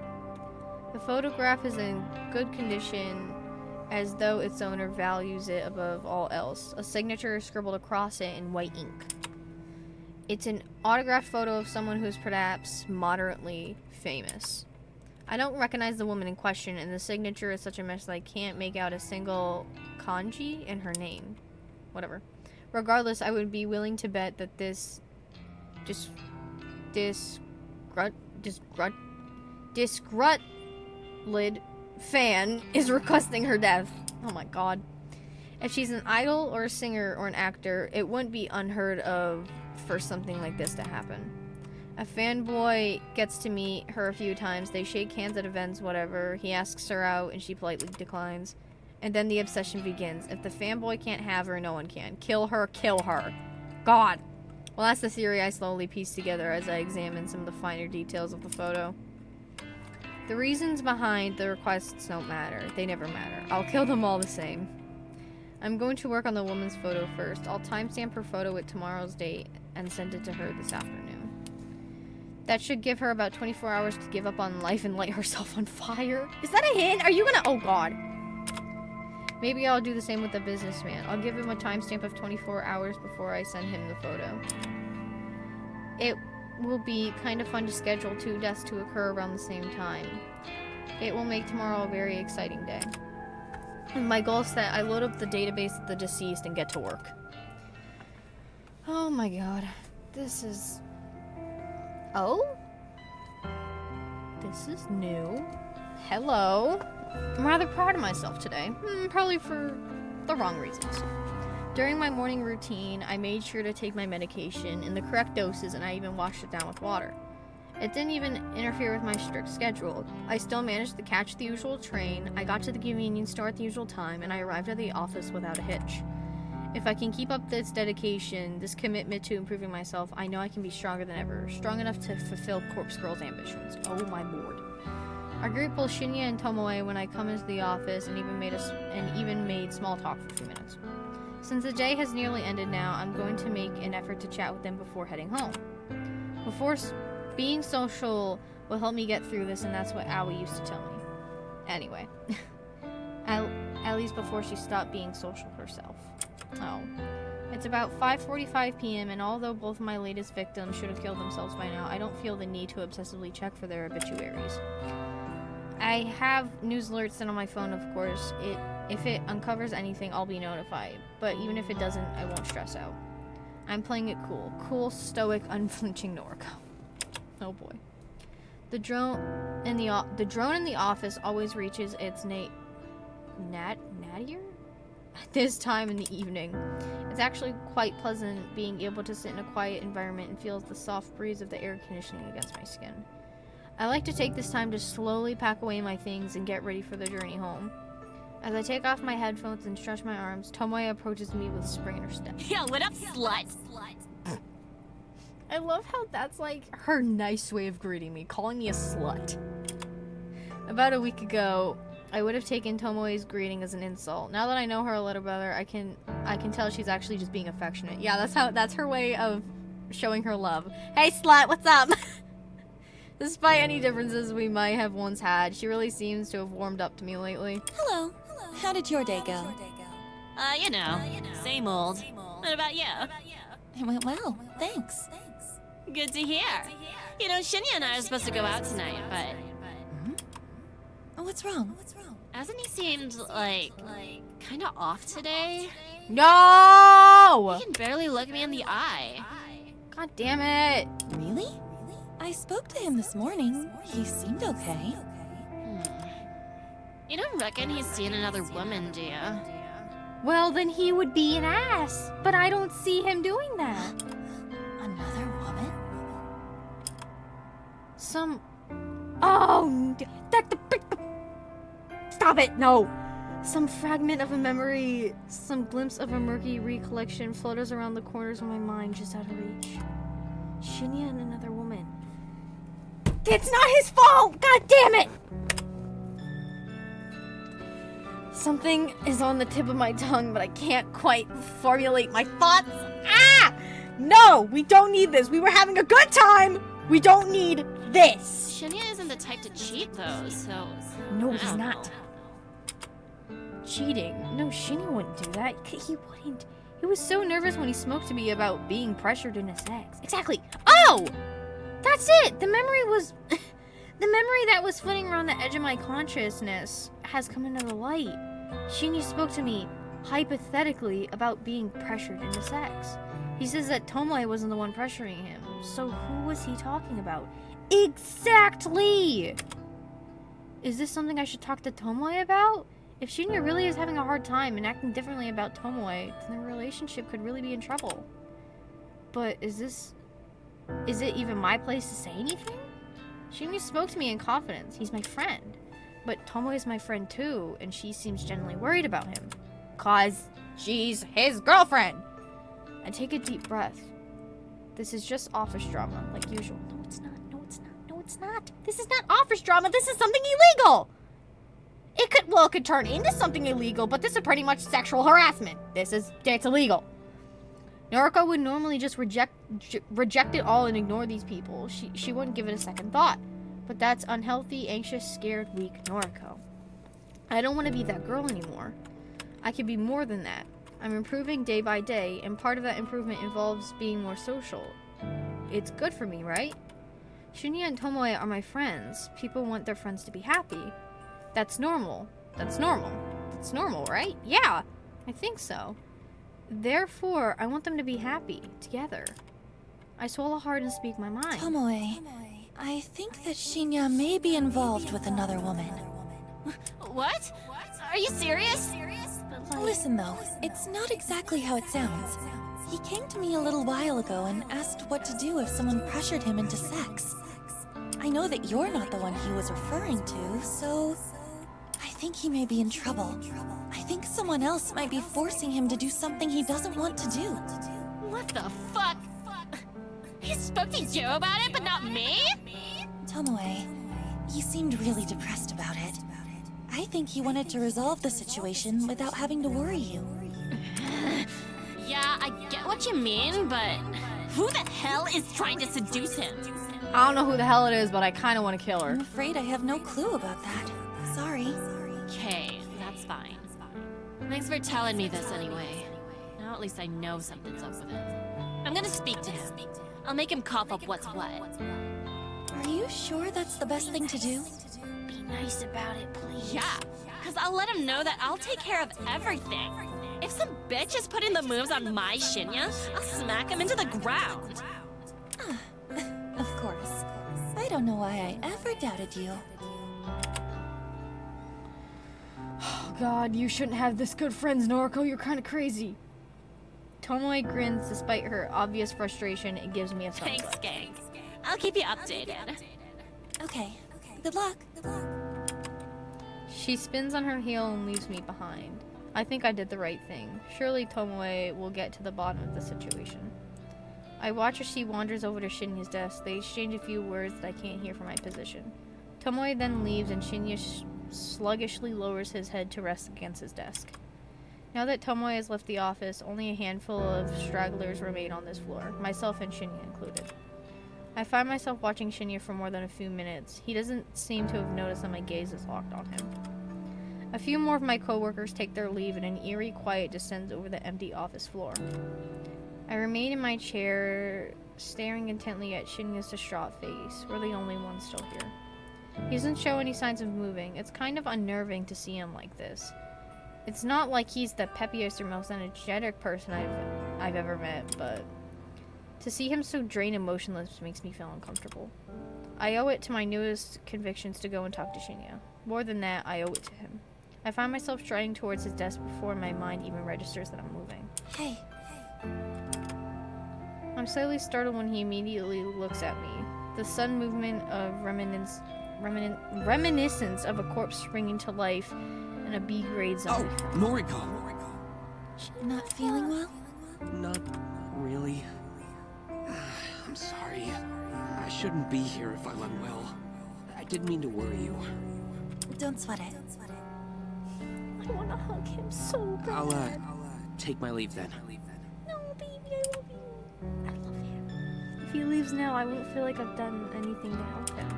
The photograph is in good condition, as though its owner values it above all else. A signature is scribbled across it in white ink. It's an autographed photo of someone who's perhaps moderately famous. I don't recognize the woman in question, and the signature is such a mess that I can't make out a single kanji in her name. Whatever. Regardless, I would be willing to bet that this disgrutled fan is requesting her death. Oh my god. If she's an idol or a singer or an actor, it wouldn't be unheard of for something like this to happen. A fanboy gets to meet her a few times. They shake hands at events, whatever. He asks her out and she politely declines. And then the obsession begins. If the fanboy can't have her, no one can. Kill her, kill her. God. Well, that's the theory I slowly piece together as I examine some of the finer details of the photo. The reasons behind the requests don't matter. They never matter. I'll kill them all the same. I'm going to work on the woman's photo first. I'll timestamp her photo with tomorrow's date and send it to her this afternoon. That should give her about 24 hours to give up on life and light herself on fire. Is that a hint? Are you gonna... Oh, God. Maybe I'll do the same with the businessman. I'll give him a timestamp of 24 hours before I send him the photo. It will be kind of fun to schedule 2 deaths to occur around the same time. It will make tomorrow a very exciting day. And my goal is that I load up the database of the deceased and get to work. Oh my god. This is... Oh? This is new. Hello. I'm rather proud of myself today. Probably for the wrong reasons. During my morning routine, I made sure to take my medication in the correct doses, and I even washed it down with water. It didn't even interfere with my strict schedule. I still managed to catch the usual train, I got to the convenience store at the usual time, and I arrived at the office without a hitch. If I can keep up this dedication, this commitment to improving myself, I know I can be stronger than ever, strong enough to fulfill Corpse Girl's ambitions. Oh my lord. I greet both Shinya and Tomoe when I come into the office and even made small talk for a few minutes. Since the day has nearly ended now, I'm going to make an effort to chat with them before heading home. Being social will help me get through this, and that's what Aoi used to tell me. Anyway. At least before she stopped being social herself. Oh. It's about 5:45 p.m. and although both of my latest victims should have killed themselves by now, I don't feel the need to obsessively check for their obituaries. I have news alerts set on my phone, of course. If it uncovers anything, I'll be notified. But even if it doesn't, I won't stress out. I'm playing it cool. Cool, stoic, unflinching Noriko. Oh boy. The drone in the office always reaches its nadir at this time in the evening. It's actually quite pleasant being able to sit in a quiet environment and feel the soft breeze of the air conditioning against my skin. I like to take this time to slowly pack away my things and get ready for the journey home. As I take off my headphones and stretch my arms, Tomoe approaches me with a spring in her step. Yo, what up, slut? I love how that's like her nice way of greeting me, calling me a slut. About a week ago, I would have taken Tomoe's greeting as an insult. Now that I know her a little better, I can tell she's actually just being affectionate. Yeah, that's her way of showing her love. Hey slut, what's up? Despite any differences we might have once had, she really seems to have warmed up to me lately. Hello. How did your day go? You know, same old. What about you? It went well, thanks. Good to hear. You know, Shinya and I are supposed to go out tonight, but What's wrong? hasn't he seemed like kinda off today? No! He can barely look me in the eye. God damn it. Really? I spoke to him this morning. He seemed okay. You don't reckon he's seen another woman, do ya? Well, then he would be an ass. But I don't see him doing that. Another woman? Stop it, no. Some fragment of a memory, some glimpse of a murky recollection flutters around the corners of my mind just out of reach. Shinya and another woman. It's not his fault! God damn it! Something is on the tip of my tongue, but I can't quite formulate my thoughts. Ah! No! We don't need this! We were having a good time! We don't need this! Shinya isn't the type to cheat, though, so... No, I he's don't not. know. Cheating? No, Shinya wouldn't do that. He wouldn't. He was so nervous when he spoke to me about being pressured into sex. Exactly. Oh! That's it! The memory was... the memory that was floating around the edge of my consciousness has come into the light. Shinya spoke to me, hypothetically, about being pressured into sex. He says that Tomoe wasn't the one pressuring him. So who was he talking about? Exactly! Is this something I should talk to Tomoe about? If Shinya really is having a hard time and acting differently about Tomoe, then the relationship could really be in trouble. But is it even my place to say anything? Shinya spoke to me in confidence. He's my friend. But Tomoe is my friend too, and she seems genuinely worried about him. 'Cause she's his girlfriend! I take a deep breath. This is just office drama, like usual. No, it's not. No, it's not. No, it's not. This is not office drama. This is something illegal! It could turn into something illegal, but this is pretty much sexual harassment. It's illegal. Noriko would normally just reject it all and ignore these people. She wouldn't give it a second thought. But that's unhealthy, anxious, scared, weak Noriko. I don't want to be that girl anymore. I can be more than that. I'm improving day by day, and part of that improvement involves being more social. It's good for me, right? Shinya and Tomoe are my friends. People want their friends to be happy. That's normal. That's normal. That's normal, right? Yeah, I think so. Therefore, I want them to be happy, together. I swallow hard and speak my mind. Tomoe, I think that Shinya may be involved with another woman. What? Are you serious? Listen though, it's not exactly how it sounds. He came to me a little while ago and asked what to do if someone pressured him into sex. I know that you're not the one he was referring to, so... I think he may be in trouble. I think someone else might be forcing him to do something he doesn't want to do. What the fuck? He spoke to you about it, but not me? Tomoe, he seemed really depressed about it. I think he wanted to resolve the situation without having to worry you. Yeah, I get what you mean, but who the hell is trying to seduce him? I don't know who the hell it is, but I kind of want to kill her. I'm afraid I have no clue about that. Sorry. Okay, that's fine. Thanks for telling me this anyway. Now at least I know something's up with him. I'm gonna speak to him. I'll make him cough up what's what. Are you sure that's the best thing to do? Be nice about it, please. Yeah, because I'll let him know that I'll take care of everything. If some bitch is putting the moves on my Shinya, I'll smack him into the ground. Of course. I don't know why I ever doubted you. Oh god, you shouldn't have this good friends, Noriko. You're kind of crazy. Tomoe grins despite her obvious frustration. It gives me a thumbs Thanks, up. gang. I'll keep you updated. Okay. Good luck. She spins on her heel and leaves me behind. I think I did the right thing. Surely Tomoe will get to the bottom of the situation. I watch as she wanders over to Shinya's desk. They exchange a few words that I can't hear from my position. Tomoe then leaves and Shinya sluggishly lowers his head to rest against his desk. Now that Tomoe has left the office, only a handful of stragglers remain on this floor, myself and Shinya included. I find myself watching Shinya for more than a few minutes. He doesn't seem to have noticed that my gaze is locked on him. A few more of my coworkers take their leave and an eerie quiet descends over the empty office floor. I remain in my chair, staring intently at Shinya's distraught face. We're the only ones still here. He doesn't show any signs of moving. It's kind of unnerving to see him like this. It's not like he's the peppiest or most energetic person I've ever met, but to see him so drained and motionless makes me feel uncomfortable. I owe it to my newest convictions to go and talk to Shinya. More than that, I owe it to him. I find myself striding towards his desk before my mind even registers that I'm moving. Hey. I'm slightly startled when he immediately looks at me. The sudden movement of reminiscence of a corpse springing to life in a B-grade zombie film. Noriko! Not feeling well? Not really. I'm sorry. I shouldn't be here if I'm unwell. I didn't mean to worry you. Don't sweat it. I want to hug him so bad. I'll take my leave then. No, baby, I love you. I love him. If he leaves now, I won't feel like I've done anything to help him.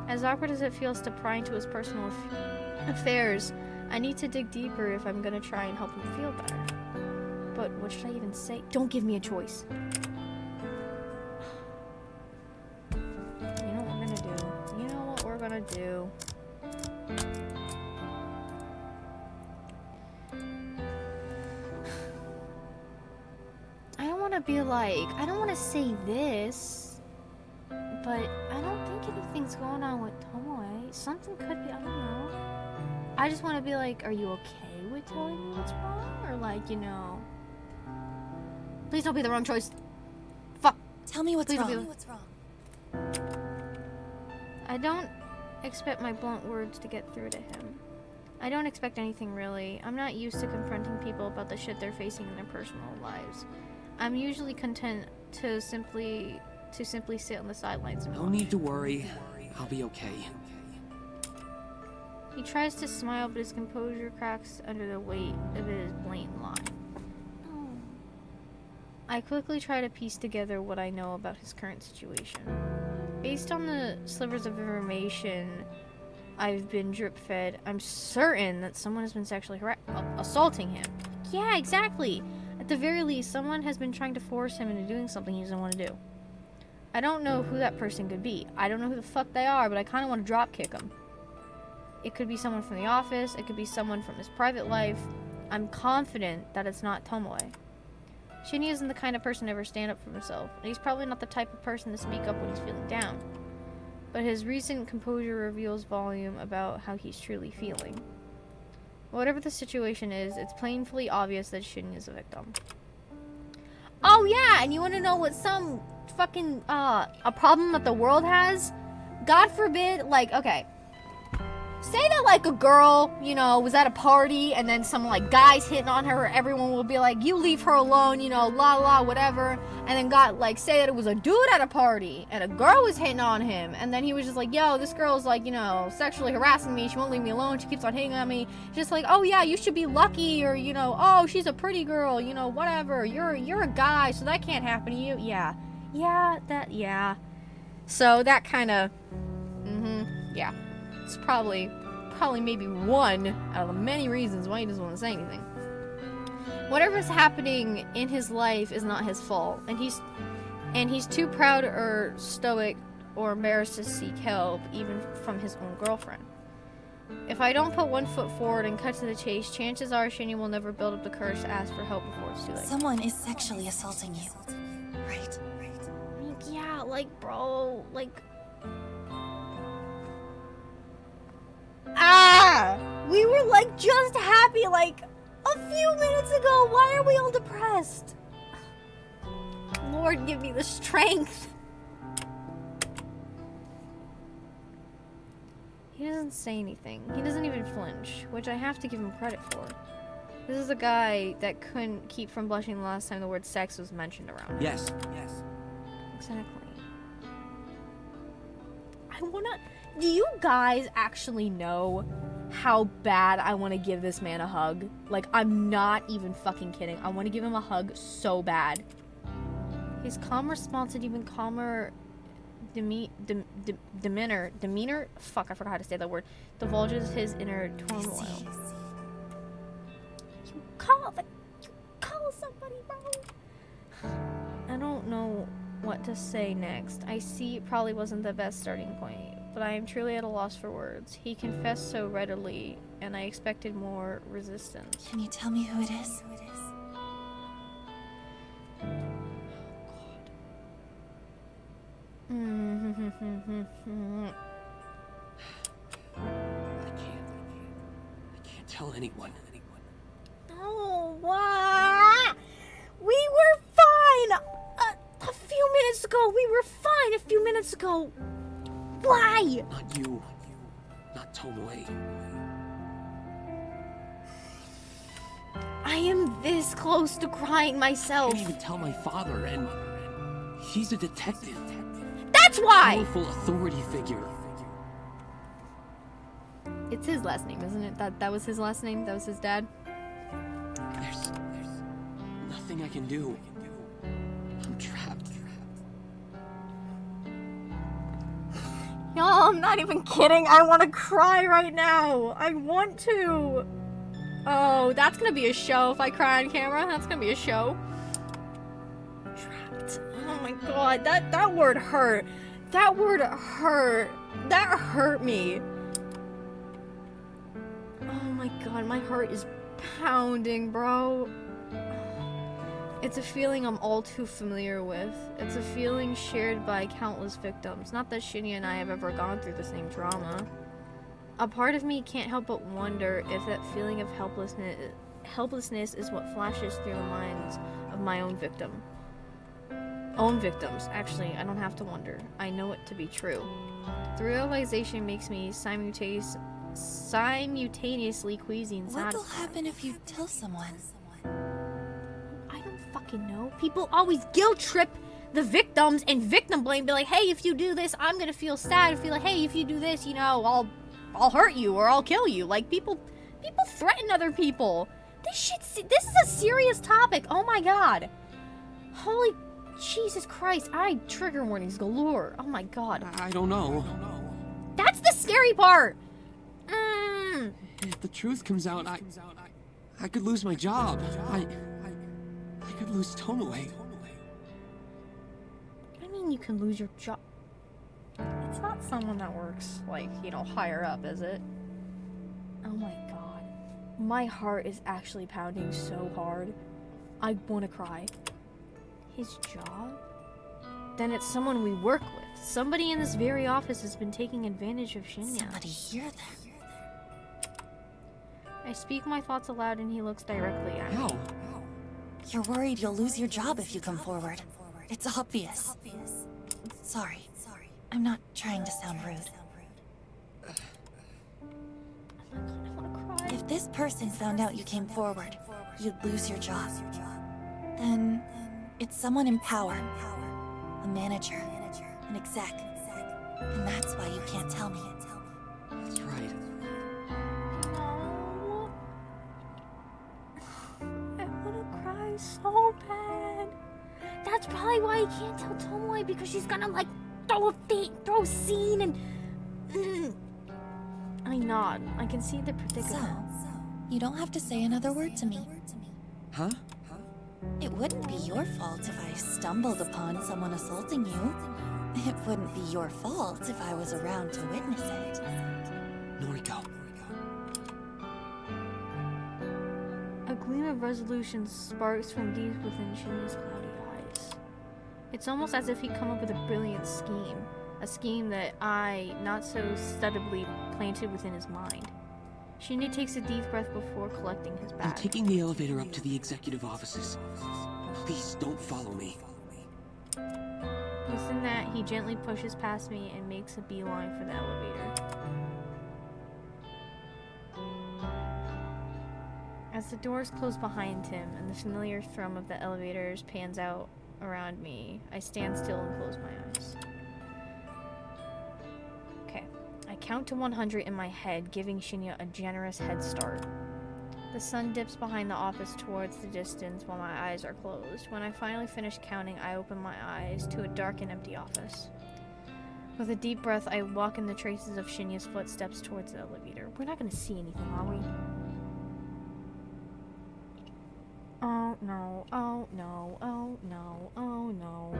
As awkward as it feels to pry into his personal affairs, I need to dig deeper if I'm gonna try and help him feel better. But what should I even say? Don't give me a choice. You know what we're gonna do? You know what we're gonna do? I don't want to be like, I don't want to say this, but I don't think anything's going on with Tomoe. Something could be, I don't know. I just want to be like, are you okay with telling me what's wrong? Or like, you know, please don't be the wrong choice. Fuck. Tell me what's Please wrong. do. I don't expect my blunt words to get through to him. I don't expect anything really. I'm not used to confronting people about the shit they're facing in their personal lives. I'm usually content to simply sit on the sidelines and No watch. need to worry. I'll be okay. He tries to smile, but his composure cracks under the weight of his blatant lie. No. I quickly try to piece together what I know about his current situation. Based on the slivers of information I've been drip-fed, I'm certain that someone has been sexually assaulting him. Yeah, exactly! At the very least, someone has been trying to force him into doing something he doesn't want to do. I don't know who that person could be. I don't know who the fuck they are, but I kind of want to drop-kick them. It could be someone from the office, it could be someone from his private life. I'm confident that it's not Tomoe. Shinya isn't the kind of person to ever stand up for himself, and he's probably not the type of person to speak up when he's feeling down. But his recent composure reveals volume about how he's truly feeling. Whatever the situation is, it's painfully obvious that Shinya is a victim. Oh yeah, and you want to know what some fucking, a problem that the world has? God forbid, like, okay. Say that, like, a girl, you know, was at a party, and then some, like, guys hitting on her, everyone will be like, you leave her alone, you know, la la, whatever. And then got, like, say that it was a dude at a party, and a girl was hitting on him, and then he was just like, yo, this girl's, like, you know, sexually harassing me, she won't leave me alone, she keeps on hitting on me. Just like, oh, yeah, you should be lucky, or, you know, oh, she's a pretty girl, you know, whatever, you're a guy, so that can't happen to you. Yeah. So that kind of, yeah, it's probably maybe one out of the many reasons why he doesn't want to say anything. Whatever's happening in his life is not his fault, and he's too proud or stoic or embarrassed to seek help, even from his own girlfriend. If I don't put one foot forward and cut to the chase, chances are Shinya will never build up the courage to ask for help before it's too late. Someone is sexually assaulting you, right? I mean, yeah, like, bro, like... We were, like, just happy, like, a few minutes ago. Why are we all depressed? Lord, give me the strength. He doesn't say anything. He doesn't even flinch, which I have to give him credit for. This is a guy that couldn't keep from blushing the last time the word sex was mentioned around him. Yes. Exactly. Do you guys actually know how bad I want to give this man a hug? Like, I'm not even fucking kidding. I want to give him a hug so bad. His calm response and even calmer demeanor, fuck, I forgot how to say that word, divulges his inner turmoil. You call somebody, bro. I don't know what to say next. I see it probably wasn't the best starting point, but I am truly at a loss for words. He confessed so readily, and I expected more resistance. Can you tell me who it is? I can't tell anyone. No, what? We were fine! A few minutes ago, we were fine a few minutes ago. Why? Not you. Not Tomoe. I am this close to crying I myself. can't even tell my father, and he's a detective. That's why! Powerful authority figure. It's his last name, isn't it? That was his last name? That was his dad? There's nothing I can do. I'm trapped. Y'all, I'm not even kidding. I want to cry right now. I want to. Oh, that's gonna be a show if I cry on camera. That's gonna be a show. Trapped. Oh my god, that word hurt. That word hurt. That hurt me. Oh my god, my heart is pounding, bro. It's a feeling I'm all too familiar with. It's a feeling shared by countless victims. Not that Shinya and I have ever gone through the same trauma. A part of me can't help but wonder if that feeling of helplessness is what flashes through the minds of my own victims. Actually, I don't have to wonder. I know it to be true. The realization makes me simultaneously queasy and What will satisfied. happen if you tell someone? I don't fucking know. People always guilt trip the victims and victim blame. Be like, hey, if you do this, I'm gonna feel sad. Feel like, hey, if you do this, you know, I'll hurt you or I'll kill you. Like, people threaten other people. This is a serious topic. Oh my god. Holy Jesus Christ. Trigger warnings galore. Oh my god. I don't know. That's the scary part. If the truth comes out, I could lose my job. I could lose Tomoe. I mean, you can lose your job. It's not someone that works, like, you know, higher up, is it? Oh my god. My heart is actually pounding so hard. I want to cry. His job? Then it's someone we work with. Somebody in this very office has been taking advantage of Shinya. Somebody hear them. I speak my thoughts aloud and he looks directly at me. How? You're worried you'll lose your job if you come forward. It's obvious. Sorry. I'm not trying to sound rude. Oh my god, I want to cry. If this person found out you came forward, you'd lose your job. Then it's someone in power. A manager. An exec. And that's why you can't tell me. That's right. No. I want to cry so bad. That's probably why he can't tell Tomoe, because she's gonna, like, throw a scene and... I nod. I can see the predicament. So, you don't have to say another word to me. Huh? It wouldn't be your fault if I stumbled upon someone assaulting you. It wouldn't be your fault if I was around to witness it. Noriko. A gleam of resolution sparks from deep within Shinya's cloudy eyes. It's almost as if he'd come up with a brilliant scheme. A scheme that I, not so studibly, planted within his mind. Shinya takes a deep breath before collecting his I'm bag. taking the elevator up to the executive offices. Please don't follow me. Within that, he gently pushes past me and makes a beeline for the elevator. As the doors close behind him and the familiar thrum of the elevators pans out around me, I stand still and close my eyes. Okay, I count to 100 in my head, giving Shinya a generous head start. The sun dips behind the office towards the distance while my eyes are closed. When I finally finish counting, I open my eyes to a dark and empty office. With a deep breath, I walk in the traces of Shinya's footsteps towards the elevator. We're not gonna see anything, are we? Oh no, oh no, oh no, oh no.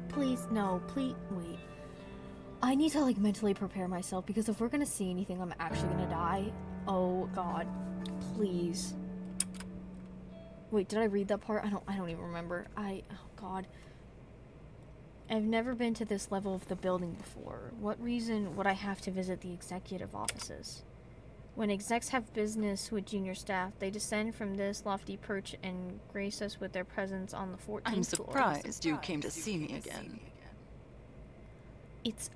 Please, no, please, wait. I need to like mentally prepare myself because if we're gonna see anything, I'm actually gonna die. Oh god, please. Wait, did I read that part? I don't even remember. Oh god. I've never been to this level of the building before. What reason would I have to visit the executive offices? When execs have business with junior staff, they descend from this lofty perch and grace us with their presence on the 14th I'm floor. surprised you came to see me again. It's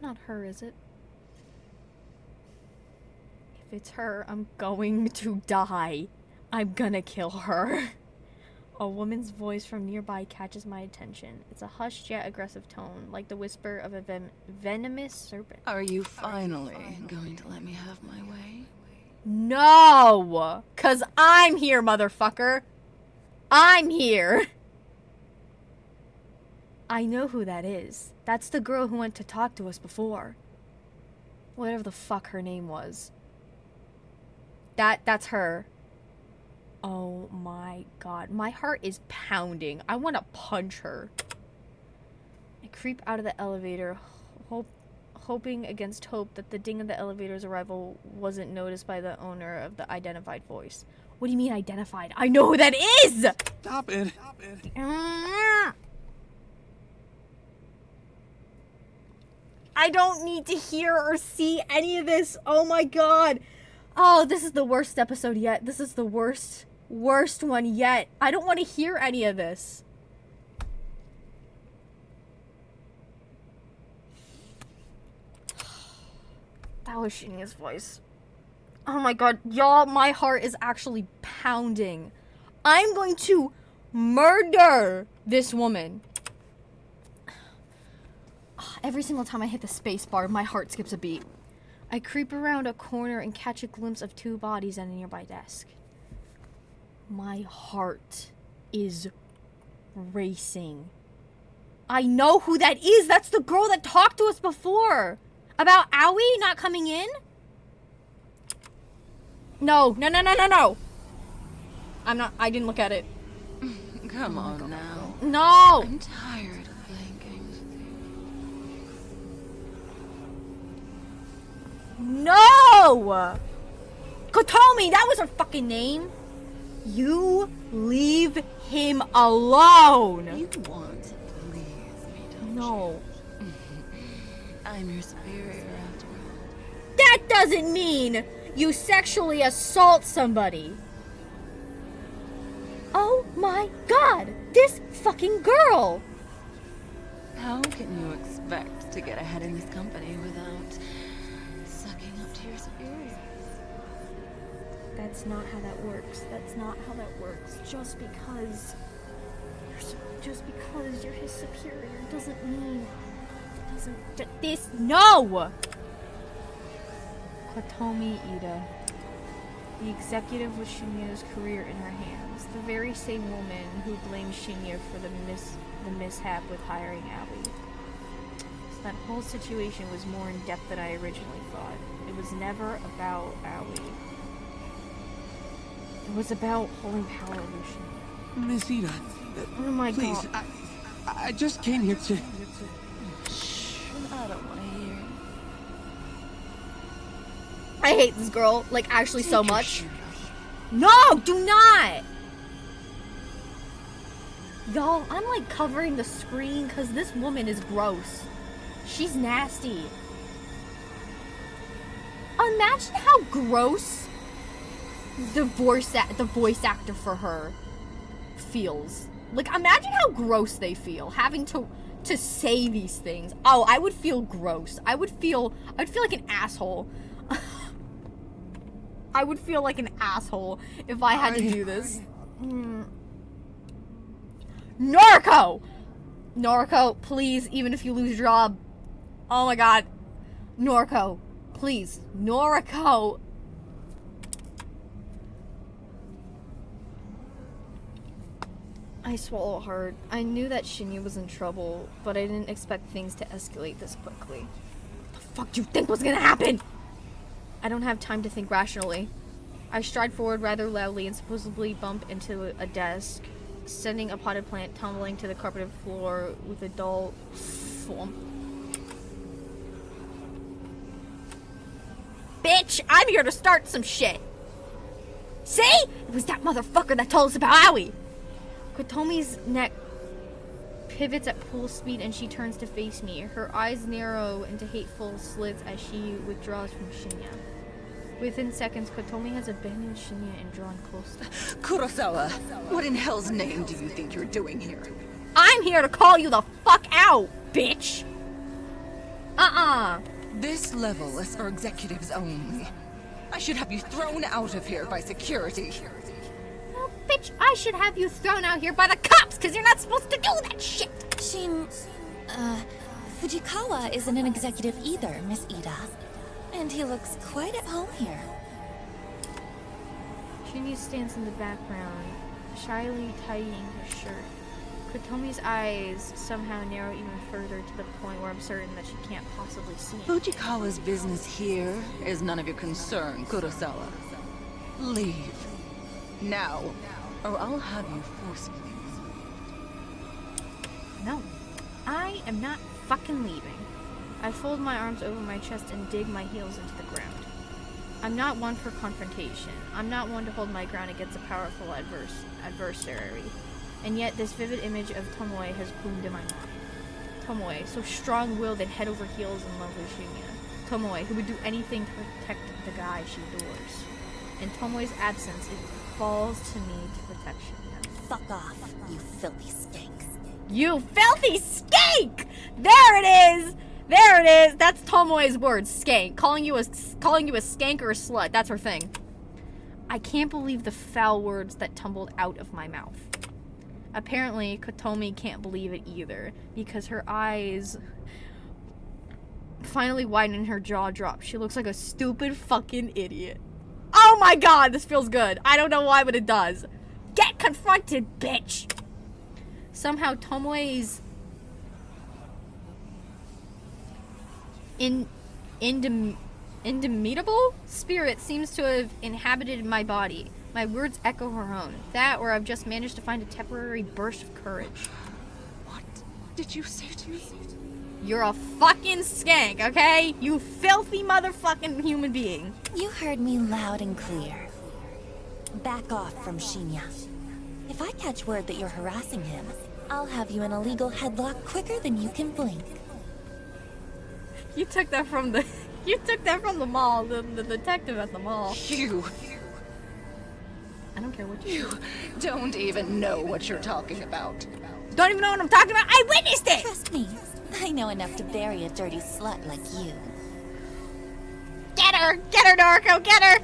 not her, is it? If it's her, I'm going to die. I'm gonna kill her. A woman's voice from nearby catches my attention. It's a hushed yet aggressive tone, like the whisper of a venomous serpent. Are you finally going to let me have my way? No! 'Cause I'm here, motherfucker! I'm here! I know who that is. That's the girl who went to talk to us before. Whatever the fuck her name was. That's her. Oh my god. My heart is pounding. I want to punch her. I creep out of the elevator, hoping against hope that the ding of the elevator's arrival wasn't noticed by the owner of the identified voice. What do you mean identified? I know who that is! Stop it. I don't need to hear or see any of this. Oh my god. Oh, this is the worst episode yet. This is the worst one yet. I don't want to hear any of this. That was Shinya's voice. Oh my god, y'all, my heart is actually pounding. I'm going to murder this woman. Every single time I hit the space bar, my heart skips a beat. I creep around a corner and catch a glimpse of two bodies at a nearby desk. My heart is racing. I know who that is. That's the girl that talked to us before. About Aoi not coming in? No. I didn't look at it. Come on now. No! I'm tired of playing games with you. No! Kotomi, that was her fucking name. You leave him alone. You want to please me, don't No. you? I'm your superior after all. That doesn't mean you sexually assault somebody. Oh my god, this fucking girl. How can you expect to get ahead in this company without sucking up to your superiors? That's not how that works. That's not how that works. Just because you're his superior doesn't mean no. Kotomi Ida. The executive with Shinya's career in her hands. The very same woman who blamed Shinya for the mishap with hiring Aoi. So that whole situation was more in depth than I originally thought. It was never about Aoi. It was about holding power over Shinya. Miss Ida, Oh my please, god. I just came here to... Shh, I don't want to hear. I hate this girl, like, actually so Take your much. shoes. No, do not! Y'all, I'm like covering the screen because this woman is gross. She's nasty. Imagine how gross the voice actor for her feels. Like, imagine how gross they feel having to say these things. Oh, I would feel gross. I'd feel like an asshole. I would feel like an asshole if I had to do this. Noriko! Noriko, please, even if you lose your job. Oh my god. Noriko, please. Noriko! I swallow hard. I knew that Shinya was in trouble, but I didn't expect things to escalate this quickly. What the fuck do you think was gonna happen? I don't have time to think rationally. I stride forward rather loudly and supposedly bump into a desk, sending a potted plant tumbling to the carpeted floor with a dull thump. Bitch, I'm here to start some shit. See? It was that motherfucker that told us about Aoi. Kotomi's neck pivots at full speed and she turns to face me. Her eyes narrow into hateful slits as she withdraws from Shinya. Within seconds, Kotomi has abandoned Shinya and drawn close to her. Kurosawa, what in hell's name do you think you're doing here? I'm here to call you the fuck out, bitch! This level is for executives only. I should have you thrown out of here by security. Well, bitch, I should have you thrown out here by the cops, because you're not supposed to do that shit! Fujikawa isn't an executive either, Miss Ida. And he looks quite at home here. Shinya stands in the background, shyly tidying her shirt. Kotomi's eyes somehow narrow even further to the point where I'm certain that she can't possibly see him. Fujikawa's business here is none of your concern, Kurosawa. Leave. Now, or I'll have you forcibly. No, I am not fucking leaving. I fold my arms over my chest and dig my heels into the ground. I'm not one for confrontation. I'm not one to hold my ground against a powerful adversary. And yet this vivid image of Tomoe has bloomed in my mind. Tomoe, so strong-willed and head over heels in love with Shinya. Tomoe, who would do anything to protect the guy she adores. In Tomoe's absence, it falls to me to protect Shinya. Fuck off, you filthy skank. You filthy skank! There it is! There it is! That's Tomoe's words, skank. Calling you a skank or a slut. That's her thing. I can't believe the foul words that tumbled out of my mouth. Apparently, Kotomi can't believe it either, because her eyes finally widen and her jaw drops. She looks like a stupid fucking idiot. Oh my god, this feels good. I don't know why, but it does. Get confronted, bitch! Somehow, Tomoe's indomitable spirit seems to have inhabited my body. My words echo her own. That, or I've just managed to find a temporary burst of courage. What did you say to me? You're a fucking skank, okay? You filthy motherfucking human being. You heard me loud and clear. Back off from Shinya. If I catch word that you're harassing him, I'll have you in a legal headlock quicker than you can blink. You took that from the mall, the detective at the mall. You I don't care what you don't even know what you're talking about. don't even know what I'm talking about. I witnessed it! Trust me, I know enough to bury a dirty slut like you. Get her, Noriko, get her!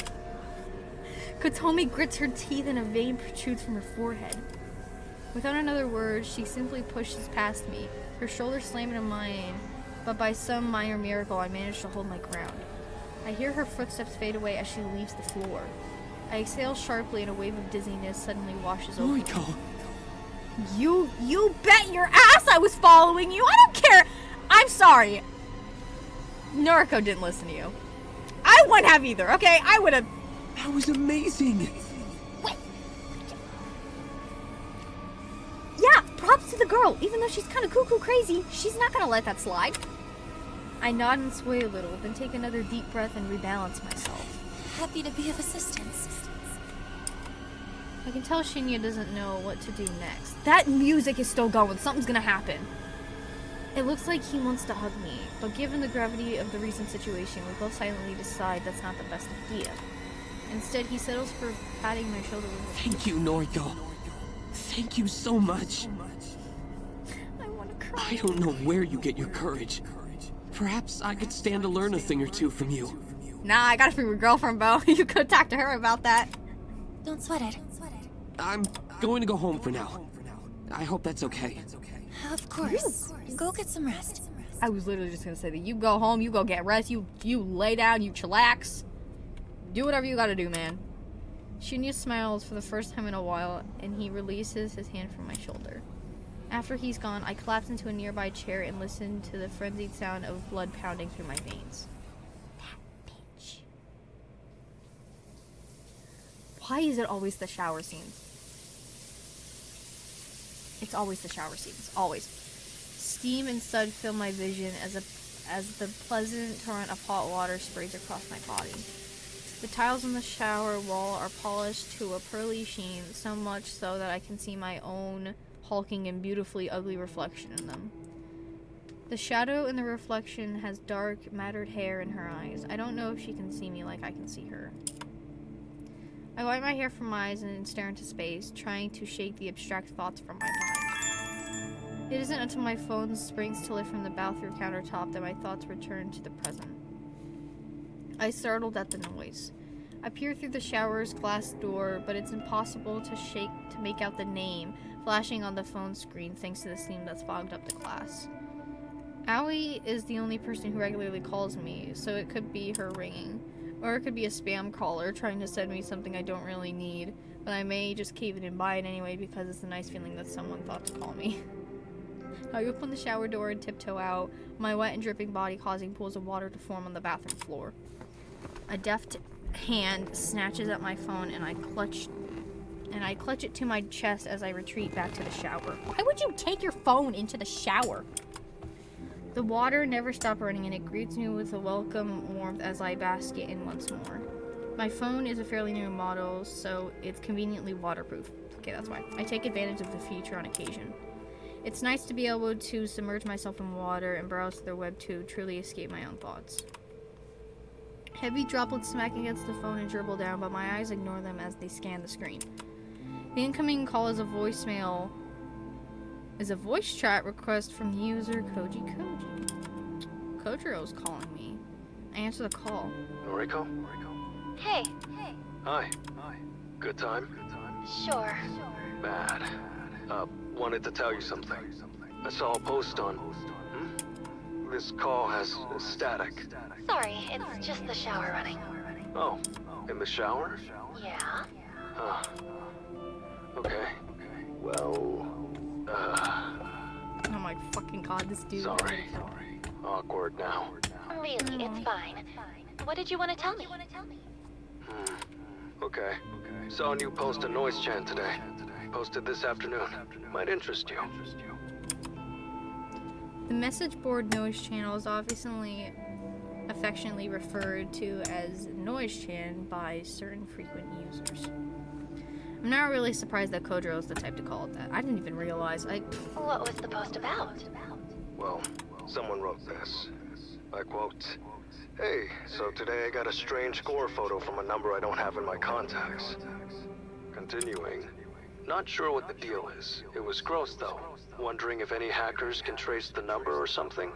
Kotomi grits her teeth and a vein protrudes from her forehead. Without another word, she simply pushes past me, her shoulders slam into mine, but by some minor miracle, I manage to hold my ground. I hear her footsteps fade away as she leaves the floor. I exhale sharply and a wave of dizziness suddenly washes over me. Noriko! You bet your ass I was following you! I don't care! I'm sorry. Noriko didn't listen to you. I wouldn't have either, okay? I would have... That was amazing! Wait. Yeah, props to the girl. Even though she's kind of cuckoo crazy, she's not gonna let that slide. I nod and sway a little, then take another deep breath and rebalance myself. Happy to be of assistance. I can tell Shinya doesn't know what to do next. That music is still going. Something's gonna happen. It looks like he wants to hug me, but given the gravity of the recent situation, we both silently decide that's not the best idea. Instead, he settles for patting my shoulder with his... Thank you, Noriko. Thank you so much. I want to cry. I don't know where you get your courage. Perhaps I could stand to learn a thing or two from you. Nah, I got it from your girlfriend, Bo. You could talk to her about that. Don't sweat it. I'm going to go home for now. I hope that's okay. Of course. Go get some rest. I was literally just gonna say that. You go home, you go get rest, you lay down, you chillax. Do whatever you gotta do, man. Shinya smiles for the first time in a while, and he releases his hand from my shoulder. After he's gone, I collapse into a nearby chair and listen to the frenzied sound of blood pounding through my veins. That bitch. Why is it always the shower scenes? It's always the shower scenes. Always. Steam and sud fill my vision as the pleasant torrent of hot water sprays across my body. The tiles on the shower wall are polished to a pearly sheen, so much so that I can see my own hulking and beautifully ugly reflection in them. The shadow in the reflection has dark, matted hair in her eyes. I don't know if she can see me like I can see her. I wipe my hair from my eyes and stare into space, trying to shake the abstract thoughts from my mind. It isn't until my phone springs to lift from the bathroom countertop that my thoughts return to the present. I startled at the noise. I peer through the shower's glass door, but it's impossible to make out the name flashing on the phone screen thanks to the steam that's fogged up the glass. Aoi is the only person who regularly calls me, so it could be her ringing. Or it could be a spam caller trying to send me something I don't really need, but I may just cave it and buy it anyway because it's a nice feeling that someone thought to call me. I open the shower door and tiptoe out, my wet and dripping body causing pools of water to form on the bathroom floor. A deft hand snatches at my phone and I clutch it to my chest as I retreat back to the shower. Why would you take your phone into the shower? The water never stops running and it greets me with a welcome warmth as I bask it in once more. My phone is a fairly new model, so it's conveniently waterproof. Okay, that's why. I take advantage of the feature on occasion. It's nice to be able to submerge myself in water and browse through the web to truly escape my own thoughts. Heavy droplets smack against the phone and dribble down, but my eyes ignore them as they scan the screen. The incoming call is a voicemail. Is a voice chat request from user Koji. Kojiro's calling me. I answer the call. Noriko? Hey. Hi. Good time? Sure. Bad. Wanted to tell you something. I saw a post on... This call has static. Sorry, it's just the shower running. Oh, in the shower? Yeah? Huh. Okay. Well... Oh my fucking god, this dude. Sorry. Awkward now. Really, it's fine. What did you want to tell me? Okay. Saw a new post on Noise Chan today. Posted this afternoon. Might interest you. The message board Noise Channel is obviously affectionately referred to as Noise Chan by certain frequent users. I'm not really surprised that Kojiro is the type to call it that. I didn't even realize. What was the post about? Well, someone wrote this. I quote, "Hey, so today I got a strange gore photo from a number I don't have in my contacts." Continuing, "Not sure what the deal is. It was gross though. Wondering if any hackers can trace the number or something."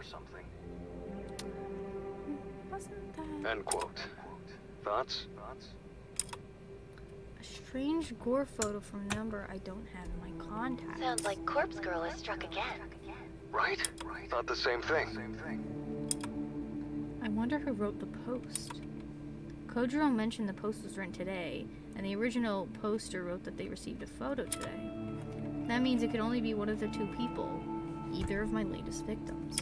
Wasn't that End quote. Thoughts? a strange gore photo from a number I don't have in my contacts? Sounds like Corpse Girl is struck again. Right? Thought the same thing. I wonder who wrote the post. Kojiro mentioned the post was written today, and the original poster wrote that they received a photo today. That means it could only be one of the two people, either of my latest victims.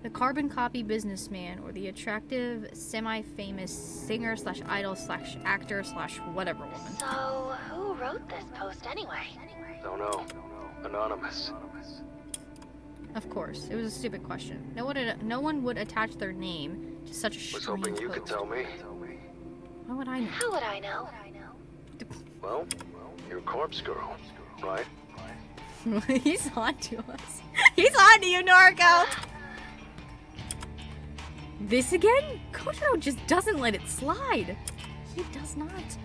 The carbon copy businessman, or the attractive, semi-famous singer/idol/actor/whatever woman. So, who wrote this post anyway? Don't know. Anonymous. Of course, it was a stupid question. No one would attach their name to such a Was strange hoping you could post. tell me. How would I know? How would I know? Well, you're Corpse Girl, right? He's on to us. He's on to you, Noriko! This again? Kojiro just doesn't let it slide. He does not.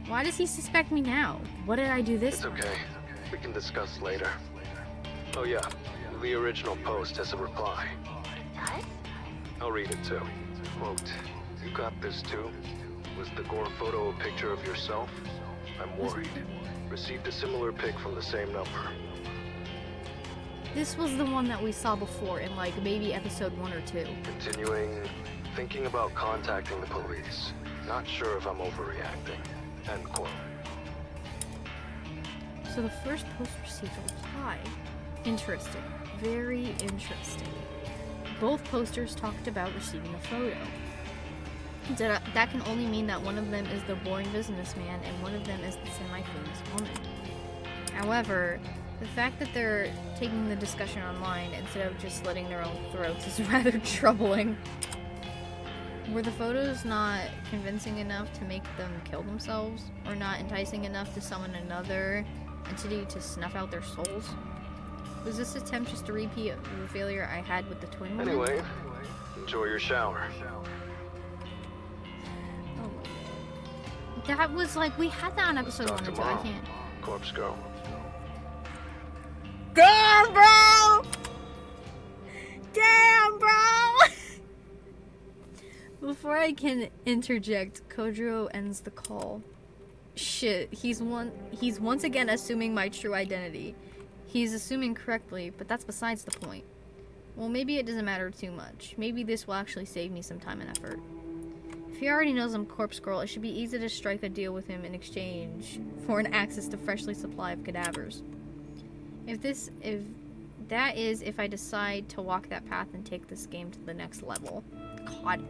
Why does he suspect me now? What did I do this It's time? okay. We can discuss later. Oh yeah, the original post has a reply. Does? I'll read it too. Quote, you got this too? Was the gore photo a picture of yourself? I'm worried. Received a similar pic from the same number. This was the one that we saw before in like maybe episode 1 or 2. Continuing, thinking about contacting the police. Not sure if I'm overreacting. End quote. So the first post received a reply. Interesting. Very interesting. Both posters talked about receiving a photo. That can only mean that one of them is the boring businessman and one of them is the semi-famous woman. However, the fact that they're taking the discussion online instead of just slitting their own throats is rather troubling. Were the photos not convincing enough to make them kill themselves? Or not enticing enough to summon another entity to snuff out their souls? Was this attempt just a repeat of the failure I had with the twin woman? Anyway, enjoy your shower. Oh my god. That was like, we had that on episode Talk 1 or 2, I tomorrow. can't. Corpse Girl. Damn, bro! Damn, bro! Before I can interject, Kojiro ends the call. Shit, he's once again assuming my true identity. He's assuming correctly, but that's besides the point. Well, maybe it doesn't matter too much. Maybe this will actually save me some time and effort. If he already knows I'm Corpse Girl, it should be easy to strike a deal with him in exchange for an access to freshly supplied cadavers. If I decide to walk that path and take this game to the next level. God.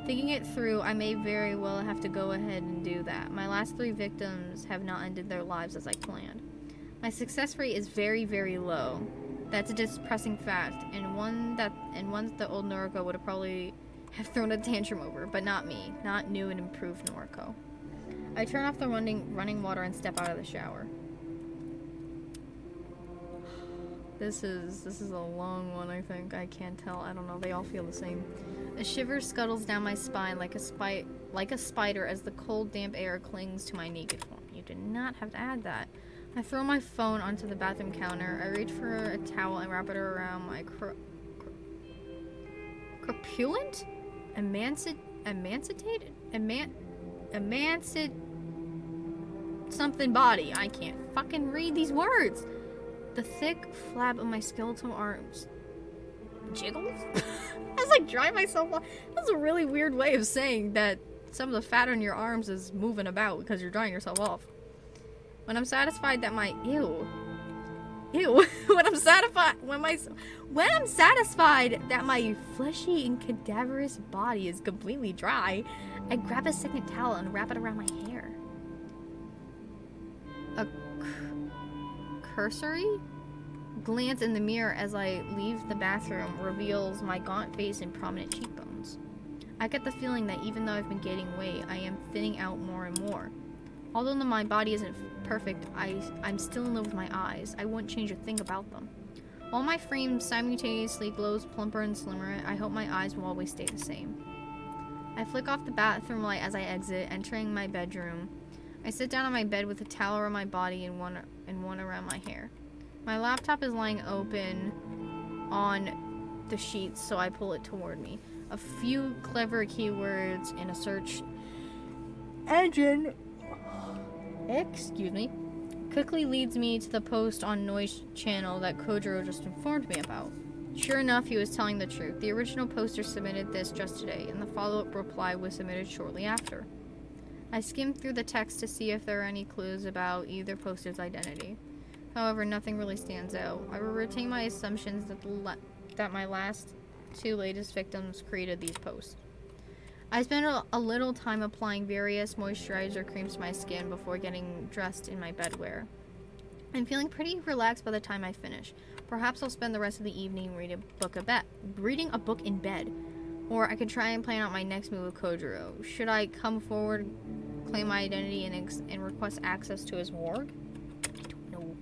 Thinking it through, I may very well have to go ahead and do that. My last 3 victims have not ended their lives as I planned. My success rate is very, very low. That's a depressing fact, and one that the old Noriko would have probably have thrown a tantrum over, but not me, not new and improved Noriko. I turn off the running water and step out of the shower. This is a long one, I think. I can't tell. I don't know. They all feel the same. A shiver scuttles down my spine like a spider as the cold, damp air clings to my naked form. You did not have to add that. I throw my phone onto the bathroom counter. I reach for a towel and wrap it around my corpulent? Something body. I can't fucking read these words. The thick flab of my skeletal arms jiggles? I was like drying myself off. That's a really weird way of saying that some of the fat on your arms is moving about because you're drying yourself off. When I'm satisfied that my when I'm satisfied that my fleshy and cadaverous body is completely dry, I grab a second towel and wrap it around my hair. A cursory glance in the mirror as I leave the bathroom reveals my gaunt face and prominent cheekbones. I get the feeling that even though I've been gaining weight, I am thinning out more and more. Although my body isn't perfect, I'm still in love with my eyes. I wouldn't change a thing about them. While my frame simultaneously glows plumper and slimmer, I hope my eyes will always stay the same. I flick off the bathroom light as I exit, entering my bedroom. I sit down on my bed with a towel around my body and one around my hair. My laptop is lying open on the sheets, so I pull it toward me. A few clever keywords in a search engine, quickly leads me to the post on Noise channel that Kojiro just informed me about. Sure enough, he was telling the truth. The original poster submitted this just today, and the follow-up reply was submitted shortly after. I skimmed through the text to see if there are any clues about either poster's identity. However, nothing really stands out. I will retain my assumptions that my last two latest victims created these posts. I spent a little time applying various moisturizer creams to my skin before getting dressed in my bedwear. I'm feeling pretty relaxed by the time I finish. Perhaps I'll spend the rest of the evening reading a book in bed. Or I could try and plan out my next move with Kojiro. Should I come forward, claim my identity, and request access to his morgue? I don't know.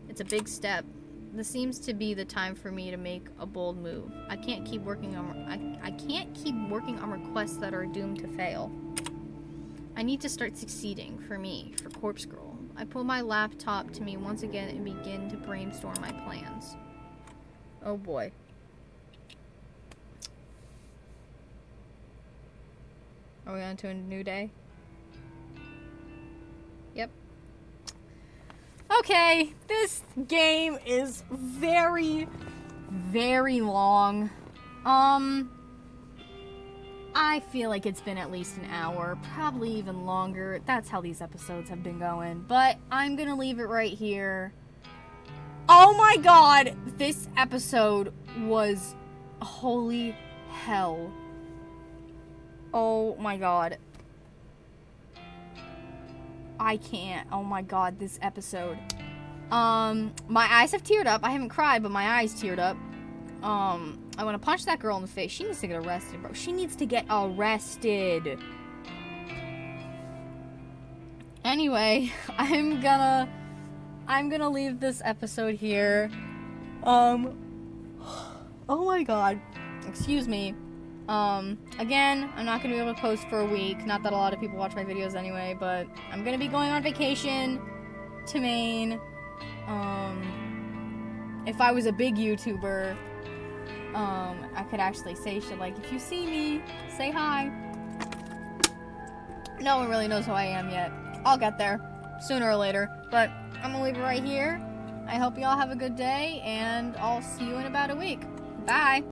It's a big step. This seems to be the time for me to make a bold move. I can't keep working on requests that are doomed to fail. I need to start succeeding, for me, for Corpse Girl. I pull my laptop to me once again and begin to brainstorm my plans. Oh boy. Are we on to a new day? Yep. Okay, this game is very, very long. I feel like it's been at least an hour, probably even longer. That's how these episodes have been going. But I'm gonna leave it right here. Oh my god, this episode was holy hell. Oh my god. I can't. Oh my god, this episode. My eyes have teared up. I haven't cried, but my eyes teared up. I want to punch that girl in the face. She needs to get arrested, bro. She needs to get arrested. Anyway, I'm gonna leave this episode here. Oh my god. Excuse me. Again, I'm not gonna be able to post for a week. Not that a lot of people watch my videos anyway, but I'm gonna be going on vacation to Maine. If I was a big YouTuber, I could actually say shit like, if you see me, say hi. No one really knows who I am yet. I'll get there, sooner or later. But I'm gonna leave it right here. I hope you all have a good day, and I'll see you in about a week. Bye!